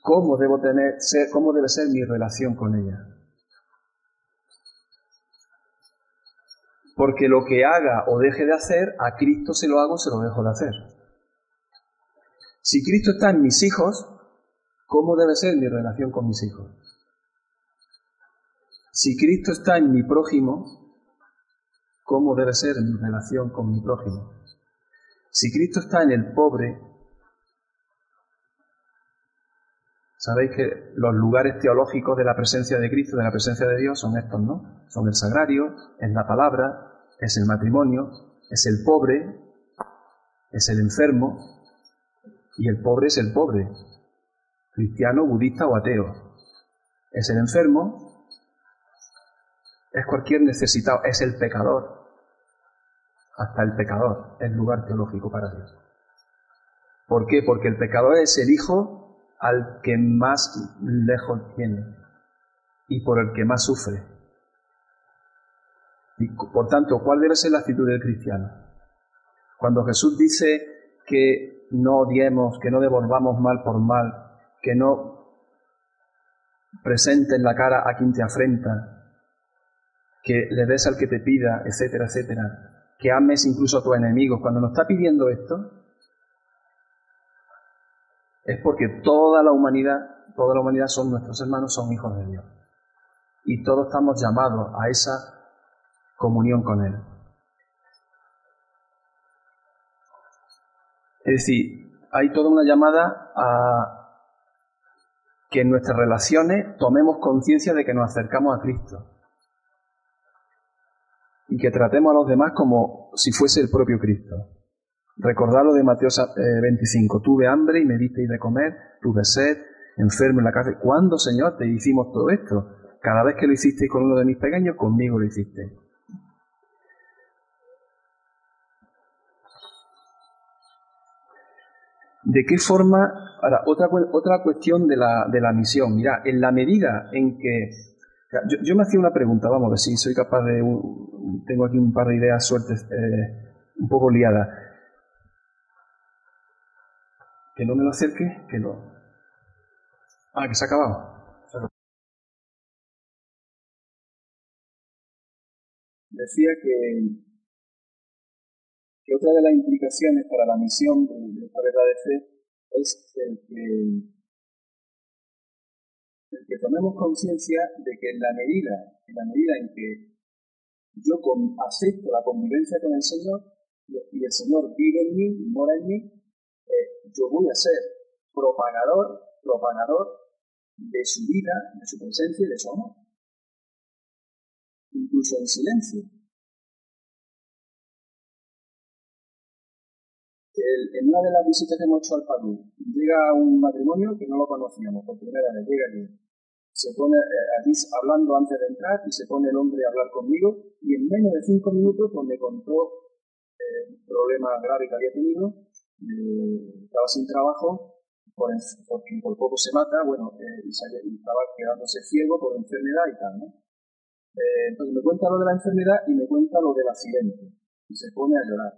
¿cómo debe ser mi relación con ella? Porque lo que haga o deje de hacer, a Cristo se lo hago, se lo dejo de hacer. Si Cristo está en mis hijos, ¿cómo debe ser mi relación con mis hijos? Si Cristo está en mi prójimo, ¿cómo debe ser mi relación con mi prójimo? Si Cristo está en el pobre, sabéis que los lugares teológicos de la presencia de Cristo, de la presencia de Dios, son estos, ¿no? Son el sagrario, es la palabra, es el matrimonio, es el pobre, es el enfermo, y el pobre es el pobre, cristiano, budista o ateo. Es el enfermo, es cualquier necesitado, es el pecador. Hasta el pecador es lugar teológico para Dios. ¿Por qué? Porque el pecador es el hijo al que más lejos tiene y por el que más sufre. Y por tanto, ¿cuál debe ser la actitud del cristiano? Cuando Jesús dice que no odiemos, que no devolvamos mal por mal, que no presentes la cara a quien te afrenta, que le des al que te pida, etcétera, etcétera, que ames incluso a tus enemigos, cuando nos está pidiendo esto, es porque toda la humanidad son nuestros hermanos, son hijos de Dios. Y todos estamos llamados a esa comunión con Él. Es decir, hay toda una llamada a que en nuestras relaciones tomemos conciencia de que nos acercamos a Cristo y que tratemos a los demás como si fuese el propio Cristo. Recordad lo de Mateo 25, tuve hambre y me disteis de comer, tuve sed, enfermo en la cárcel. ¿Cuándo, Señor, te hicimos todo esto? Cada vez que lo hicisteis con uno de mis pequeños, conmigo lo hicisteis. ¿De qué forma? Ahora, otra cuestión de la misión. Mira, en la medida en que... Yo me hacía una pregunta, vamos a ver si soy capaz de... tengo aquí un par de ideas sueltas, un poco liadas. Que no me lo acerque, que no... Ah, que se ha acabado. Decía que otra de las implicaciones para la misión de esta verdad de fe es el que tomemos conciencia de que en la medida en que yo acepto la convivencia con el Señor y el Señor vive en mí, mora en mí, yo voy a ser propagador de su vida, de su presencia y de su amor, incluso en silencio. En una de las visitas que hemos hecho al Perú, llega un matrimonio que no lo conocíamos, por primera vez llega aquí. Se pone allí hablando antes de entrar y se pone el hombre a hablar conmigo y en menos de 5 minutos pues me contó un problema grave que había tenido, estaba sin trabajo, porque por poco se mata, bueno, y estaba quedándose ciego por enfermedad y tal, ¿no? Entonces me cuenta lo de la enfermedad y me cuenta lo del accidente, y se pone a llorar.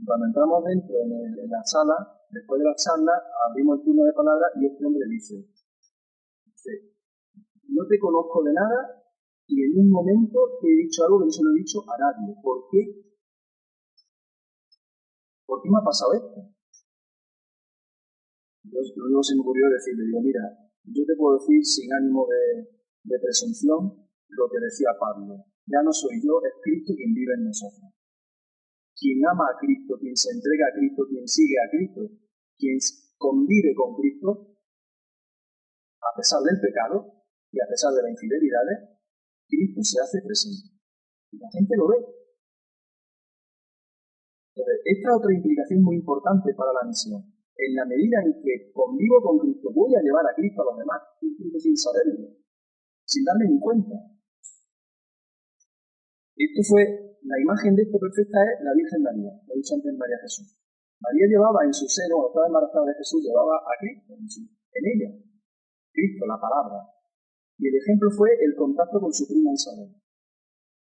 Cuando entramos dentro en la sala, después de la charla, abrimos el turno de palabra y este hombre dice, no te conozco de nada y en un momento te he dicho algo que no se lo he dicho a nadie. ¿Por qué? ¿Por qué me ha pasado esto? Entonces, luego se me ocurrió decirle, digo, mira, yo te puedo decir sin ánimo de presunción lo que decía Pablo. Ya no soy yo, es Cristo quien vive en nosotros. Quien ama a Cristo, quien se entrega a Cristo, quien sigue a Cristo, quien convive con Cristo, a pesar del pecado y a pesar de las infidelidades, Cristo se hace presente. Y la gente lo ve. Entonces, esta es otra implicación muy importante para la misión. En la medida en que convivo con Cristo, voy a llevar a Cristo a los demás, incluso sin saberlo, sin darme ni cuenta. La imagen de esto perfecta es la Virgen María, lo he dicho antes, María Jesús. María llevaba en su seno, cuando estaba embarazada de Jesús, llevaba a Cristo en ella. Cristo, la palabra. Y el ejemplo fue el contacto con su prima Isabel.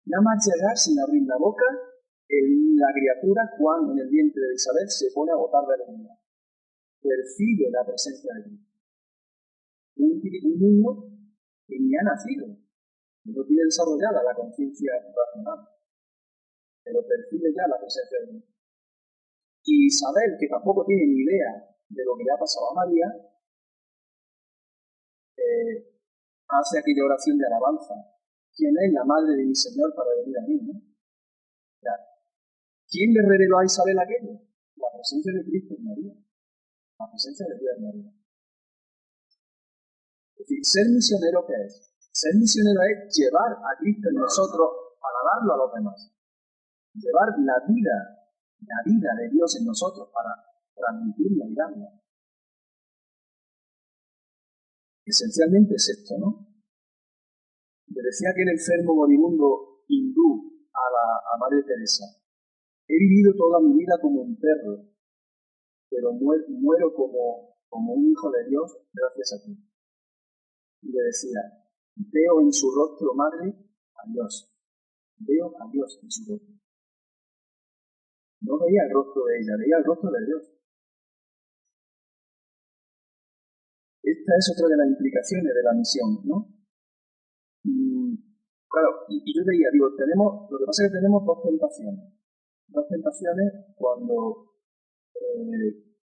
Nada más llegar sin abrir la boca, la criatura, Juan, en el vientre de Isabel, se pone a botar de alegría. Percibe la presencia de Cristo. Un niño que ni ha nacido, no tiene desarrollada la conciencia racional, pero percibe ya la presencia de Cristo. Y Isabel, que tampoco tiene ni idea de lo que le ha pasado a María, hace aquella oración de alabanza. ¿Quién es la madre de mi Señor para venir a mí? ¿No? ¿Quién le reveló a Isabel aquello? La presencia de Cristo en María. La presencia de Dios en María. Es decir, ser misionero, ¿qué es? Ser misionero es llevar a Cristo en nosotros para darlo a los demás. Llevar la vida de Dios en nosotros para transmitirla y darla. Esencialmente es esto, ¿no? Le decía que el enfermo moribundo hindú a Madre Teresa, he vivido toda mi vida como un perro, pero muero como un hijo de Dios gracias a ti. Y le decía, veo en su rostro, madre, a Dios. Veo a Dios en su rostro. No veía el rostro de ella, veía el rostro de Dios. Esta es otra de las implicaciones de la misión, ¿no? Claro, y yo veía, lo que pasa es que tenemos dos tentaciones. Dos tentaciones cuando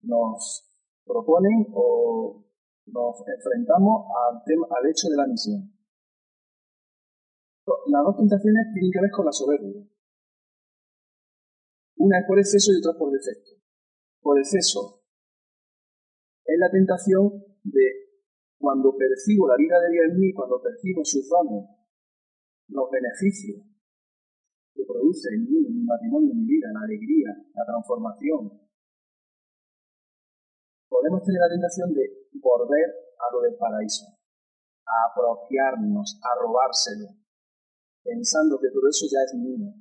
nos proponen o nos enfrentamos al hecho de la misión. Las dos tentaciones tienen que ver con la soberbia. Una es por exceso y otra es por defecto. Por exceso es la tentación de cuando percibo la vida de Dios en mí, cuando percibo sus dones, los beneficios que produce en mí, en mi matrimonio, en mi vida, la alegría, la transformación. Podemos tener la tentación de volver a lo del paraíso, a apropiarnos, a robárselo, pensando que todo eso ya es mío.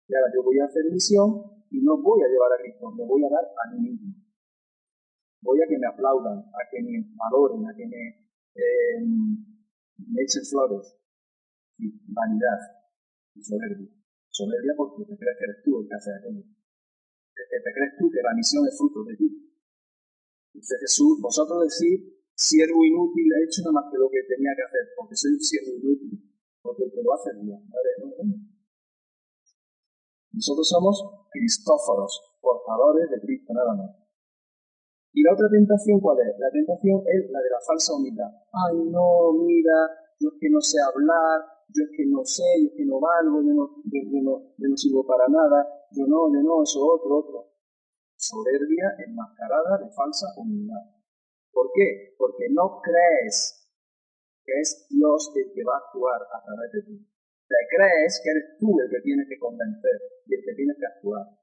Y ahora yo voy a hacer misión y no voy a llevar a Cristo, me voy a dar a mí mismo. Voy a que me aplaudan, a que me valoren, a que me echen flores. Y vanidad y soberbia. Soberbia porque te crees que eres tú el que hace aquello. Te crees tú que la misión es fruto de ti. Dice Jesús, vosotros decís, siervo inútil, he hecho nada más que lo que tenía que hacer, porque soy un siervo inútil, porque el que lo hace es Dios. Nosotros somos cristóforos, portadores de Cristo, nada más. ¿Y la otra tentación cuál es? La tentación es la de la falsa humildad. Ay, no, mira, yo es que no sé hablar, yo es que no sé, yo es que no valgo, yo no sirvo para nada, yo no, eso otro. Soberbia enmascarada de falsa humildad. ¿Por qué? Porque no crees que es Dios el que va a actuar a través de ti. Te crees que eres tú el que tienes que convencer y el que tienes que actuar.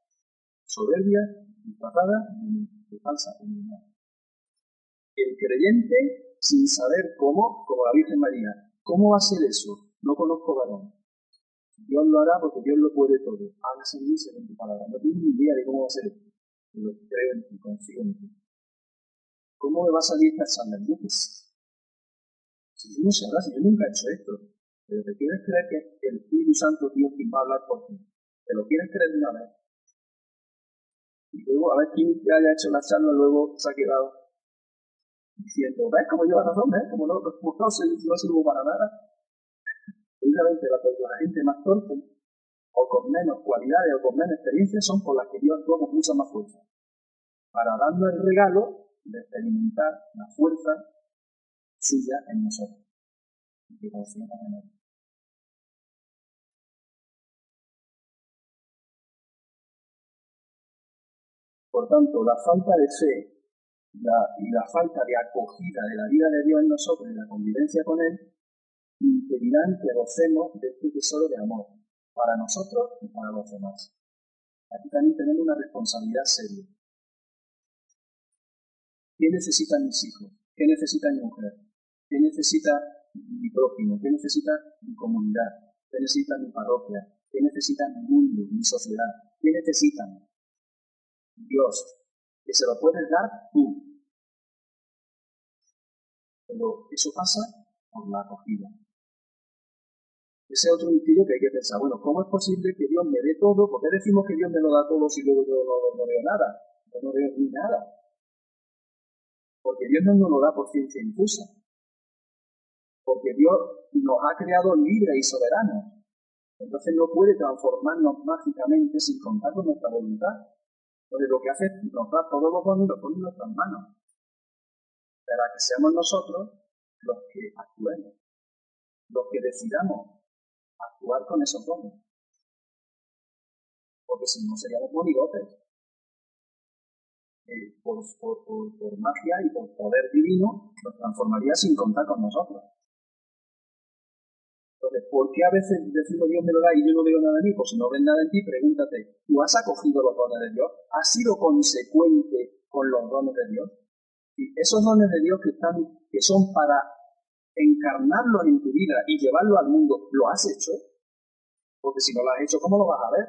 Soberbia disfrazada de falsa humildad. El creyente, sin saber cómo, como la Virgen María, ¿cómo va a ser eso? No conozco varón. Dios lo hará porque Dios lo puede todo. Hágase en mí según tu palabra. No tengo ni idea de cómo va a ser esto. Pero creo en ti, confío en ti. ¿cómo me va a salir esta charla? Si yo no sé hablar, si yo nunca he hecho esto, pero te quieres creer que el Espíritu Santo es Dios quien va a hablar por ti. ¿Te lo quieres creer de una vez? Y luego, a ver quién te haya hecho la charla, luego se ha quedado diciendo, ¿ves cómo lleva razón? ¿Ves cómo no sirvo para nada? Precisamente la gente más torpe, o con menos cualidades, o con menos experiencia, son por las que Dios actúa con mucha más fuerza. Para darnos el regalo de experimentar la fuerza suya en nosotros. Por tanto, la falta de fe y la falta de acogida de la vida de Dios en nosotros y la convivencia con Él impedirán que gocemos de este tesoro de amor para nosotros y para los demás. Aquí también tenemos una responsabilidad seria. ¿Qué necesitan mis hijos? ¿Qué necesita mi mujer? ¿Qué necesita mi prójimo? ¿Qué necesita mi comunidad? ¿Qué necesita mi parroquia? ¿Qué necesita mi mundo, mi sociedad? ¿Qué necesitan? Dios, que se lo puedes dar tú. Pero eso pasa por la acogida. Ese es otro misterio que hay que pensar. Bueno, ¿cómo es posible que Dios me dé todo? ¿Por qué decimos que Dios me lo da todo si luego yo no veo nada? Yo no veo ni nada. Porque Dios no nos lo da por ciencia infusa. Porque Dios nos ha creado libres y soberanos. Entonces no puede transformarnos mágicamente sin contar con nuestra voluntad. Entonces lo que hace es nos da todos los dones y los pone en nuestras manos. Para que seamos nosotros los que actuemos. Los que decidamos actuar con esos dones. Porque si no seríamos monigotes. Por magia y por poder divino nos transformaría sin contar con nosotros. Entonces, ¿por qué a veces decimos Dios me lo da y yo no veo nada en mí? Pues si no ves nada en ti, pregúntate, ¿tú has acogido los dones de Dios? ¿Has sido consecuente con los dones de Dios? Y esos dones de Dios que son para encarnarlos en tu vida y llevarlos al mundo, ¿lo has hecho? Porque si no lo has hecho, ¿cómo lo vas a ver?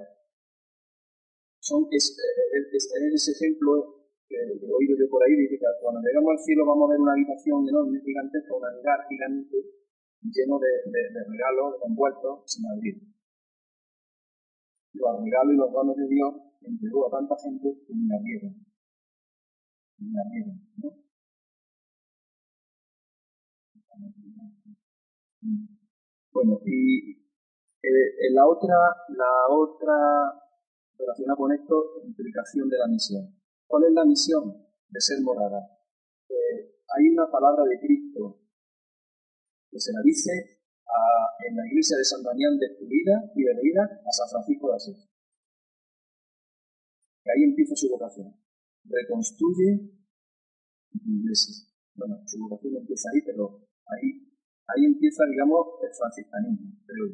Es ese ejemplo que he oído yo por ahí, dice que cuando llegamos al cielo vamos a ver una habitación enorme, gigantesca, un hangar gigante, lleno de regalos, de envueltos, sin abrir. Los regalos y los dones de Dios entregó a tanta gente que ni abrieron. ¿No? Bueno, y la otra relacionada con esto, implicación de la misión. ¿Cuál es la misión? De ser morada. Hay una palabra de Cristo que se la dice en la iglesia de San Damián de Estulida y de Leida a San Francisco de Asís. Que ahí empieza su vocación. Reconstruye iglesias. Bueno, su vocación empieza ahí, pero ahí empieza, digamos, el franciscanismo. Pero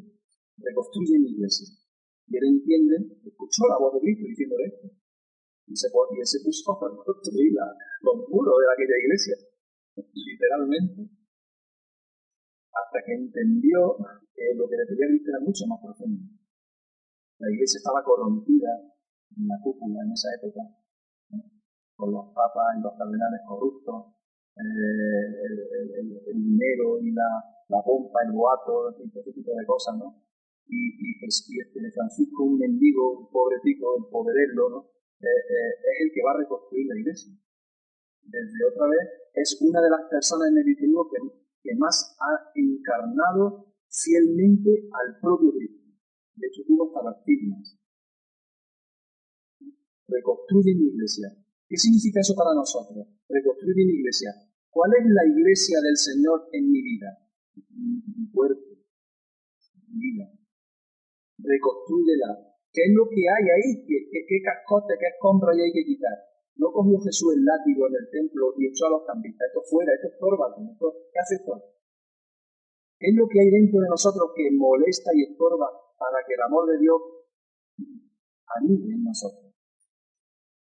reconstruye iglesias. Y él entiende, escuchó la voz de Cristo diciendo esto. Y él se puso a reconstruir los muros de aquella iglesia. Literalmente. Hasta que entendió que lo que le pedía Cristo era mucho más profundo. La iglesia estaba corrompida en la cúpula en esa época, ¿no? Con los papas y los cardenales corruptos, el dinero y la pompa, el boato, ese tipo de cosas, ¿no? Y Francisco, un mendigo, un pobre tico, el poderello, ¿no? Es el que va a reconstruir la iglesia. Desde otra vez, es una de las personas en el cristianismo que más ha encarnado fielmente al propio Cristo. De hecho, tuvo hasta las firmas. Reconstruye mi iglesia. ¿Qué significa eso para nosotros? Reconstruye mi iglesia. ¿Cuál es la iglesia del Señor en mi vida? Mi cuerpo, mi vida. Reconstrúyela. ¿Qué es lo que hay ahí? ¿Qué cascote, qué escombro hay que quitar? No cogió Jesús el látigo en el templo y echó a los cambistas. Esto fuera, esto estorba. ¿Qué hace esto? ¿Qué es lo que hay dentro de nosotros que molesta y estorba para que el amor de Dios anide en nosotros?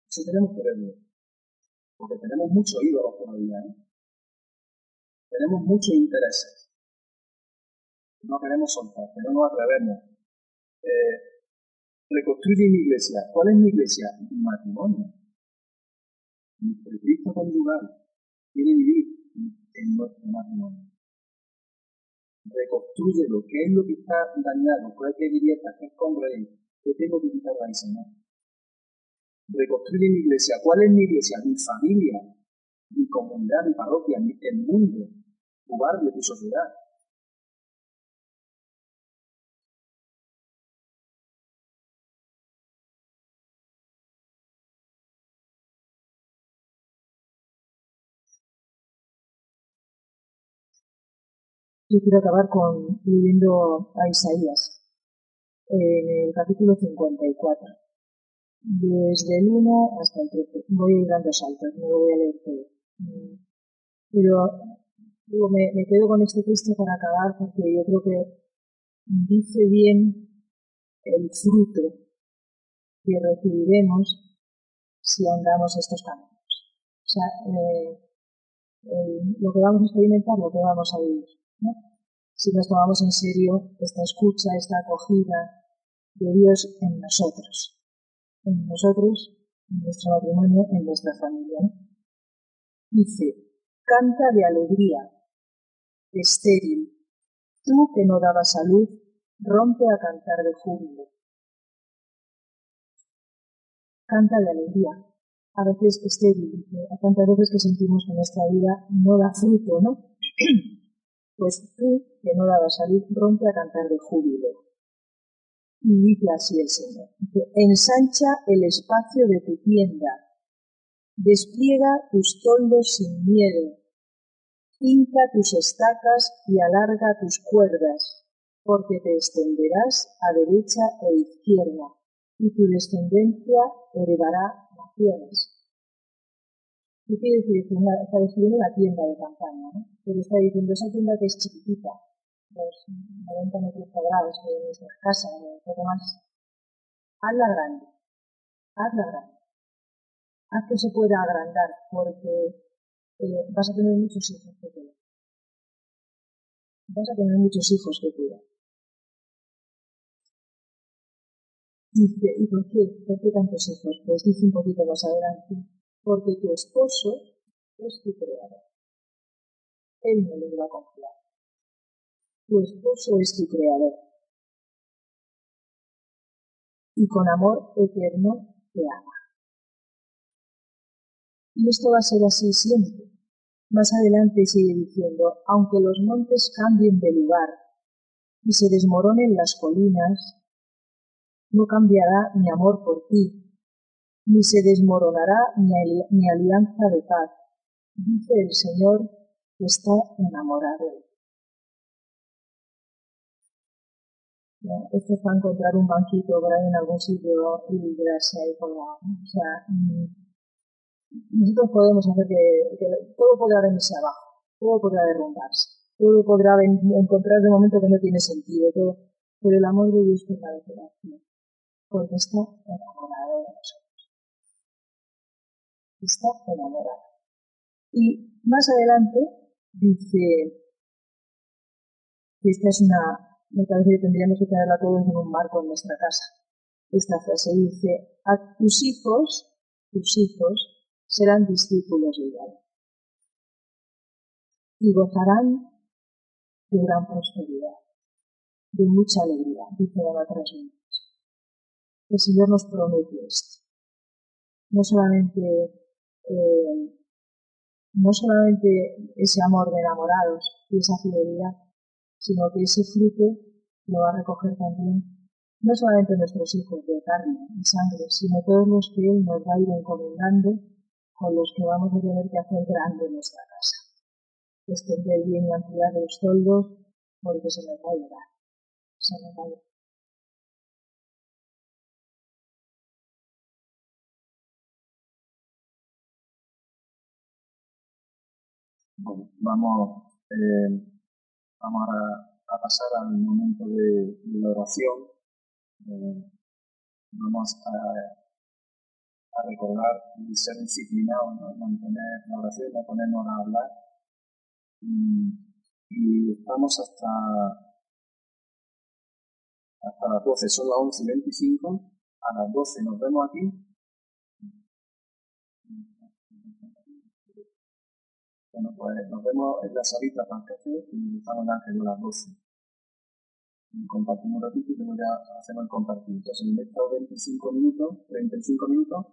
Eso tenemos que verlo. Porque tenemos muchos ídolos todavía, ¿eh? Tenemos muchos intereses. No queremos soltar, pero no atrevemos. Reconstruye mi iglesia. ¿Cuál es mi iglesia? Mi matrimonio. Mi Cristo conyugal. quiere vivir en nuestro matrimonio. Reconstrúyelo. ¿Qué es lo que está dañado? ¿Qué grietas? ¿Qué escombros hay? ¿Qué tengo que quitar ahí, Señor? Reconstruye mi iglesia. ¿Cuál es mi iglesia? Mi familia, mi comunidad, mi parroquia, el mundo, tu barrio, tu sociedad. Yo quiero acabar leyendo a Isaías, en el capítulo 54, desde el 1 hasta el 13. Voy a ir dando saltos, no lo voy a leer todo. Pero digo, me quedo con este texto para acabar porque yo creo que dice bien el fruto que recibiremos si andamos estos caminos. O sea, lo que vamos a experimentar, lo que vamos a vivir, ¿no? Si nos tomamos en serio esta escucha, esta acogida de Dios en nosotros, en nuestro matrimonio, en nuestra familia, ¿no? Dice, canta de alegría, estéril, tú que no dabas salud, rompe a cantar de júbilo. Canta de alegría. A veces estéril, a tantas veces que sentimos que nuestra vida no da fruto, ¿no? Pues tú, que no dabas salud, rompe a cantar de júbilo. Y dice así el Señor, dice, ensancha el espacio de tu tienda, despliega tus toldos sin miedo, hinca tus estacas y alarga tus cuerdas, porque te extenderás a derecha e izquierda, y tu descendencia heredará naciones. ¿Qué quiere decir? Está describiendo la tienda de campaña, ¿no? Pero está diciendo, esa tienda que es chiquitita, los 90 metros cuadrados de nuestra casa, un poco más, hazla grande, haz que se pueda agrandar, porque vas a tener muchos hijos que cuidar. Dice, ¿y por qué? ¿Por qué tantos hijos? Pues dice un poquito más adelante, porque tu esposo es tu creador. Él no le va a confiar. Tu esposo es tu creador. Y con amor eterno te ama. Y esto va a ser así siempre. Más adelante sigue diciendo, aunque los montes cambien de lugar y se desmoronen las colinas, no cambiará mi amor por ti, ni se desmoronará mi alianza de paz, dice el Señor que está enamorado de ti. Esto es para encontrar un banquito por ahí en algún sitio y quedarse ahí colgado. O sea, nosotros podemos hacer que todo podrá venirse abajo, todo podrá derrumbarse, todo podrá encontrar de momento que no tiene sentido, todo, pero el amor de Dios permanecerá, porque está enamorado de nosotros. Está enamorado. Y más adelante dice que esta es me parece que tendríamos que tenerla todos en un marco en nuestra casa. Esta frase dice, a tus hijos serán discípulos de Yahvé y gozarán de gran prosperidad, de mucha alegría, dice la otras veces. El Señor nos promete esto. No solamente ese amor de enamorados y esa fidelidad, sino que ese fruto lo va a recoger también no solamente nuestros hijos de carne y sangre, sino todos los que Él nos va a ir encomendando, con los que vamos a tener que hacer grande nuestra casa. Extender bien y ampliar los toldos, porque se nos va a llegar. Bueno, vamos a pasar al momento de la oración. Vamos a recordar y ser disciplinados, ¿no? Mantener la oración, no ponernos a hablar. Y estamos hasta las 12, son las 11:25. A las 12 nos vemos aquí. Bueno, pues nos vemos en la salita para el café y estamos en Ángel a las 12. Y compartimos un ratito y luego ya hacemos el compartir. Entonces, en estos 35 minutos,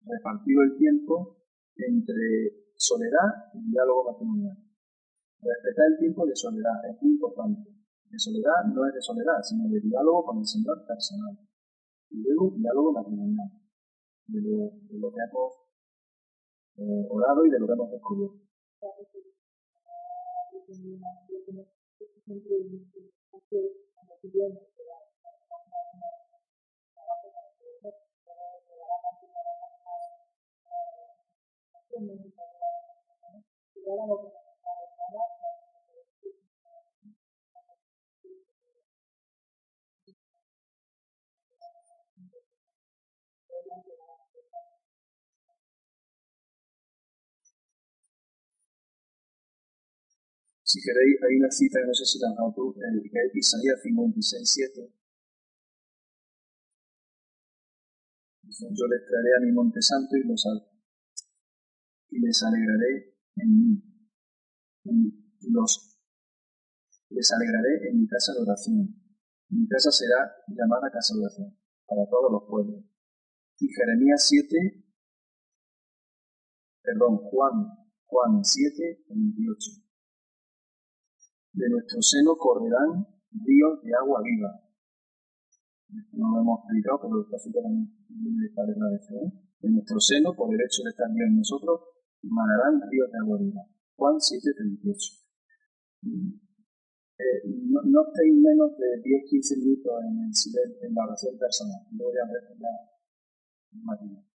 repartido el tiempo entre soledad y diálogo matrimonial. Respetar el tiempo de soledad es muy importante. De soledad no es de soledad, sino de diálogo con el Señor personal. Y luego diálogo matrimonial, de lo que hemos orado y de lo que hemos descubierto. Si queréis, hay una cita que no sé si la has dado tú, que es Isaías 56:7. Yo les traeré a mi monte santo y les alegraré en mí. Les alegraré en mi casa de oración. Mi casa será llamada casa de oración para todos los pueblos. Y Juan 7:28. De nuestro seno correrán ríos de agua viva. No lo hemos explicado, pero está súper bien de la fe. De nuestro seno, por el hecho de estar Dios en nosotros, manarán ríos de agua viva. Juan 7:28. No estéis menos de 10-15 minutos en la oración personal. Luego ya ver la máquina.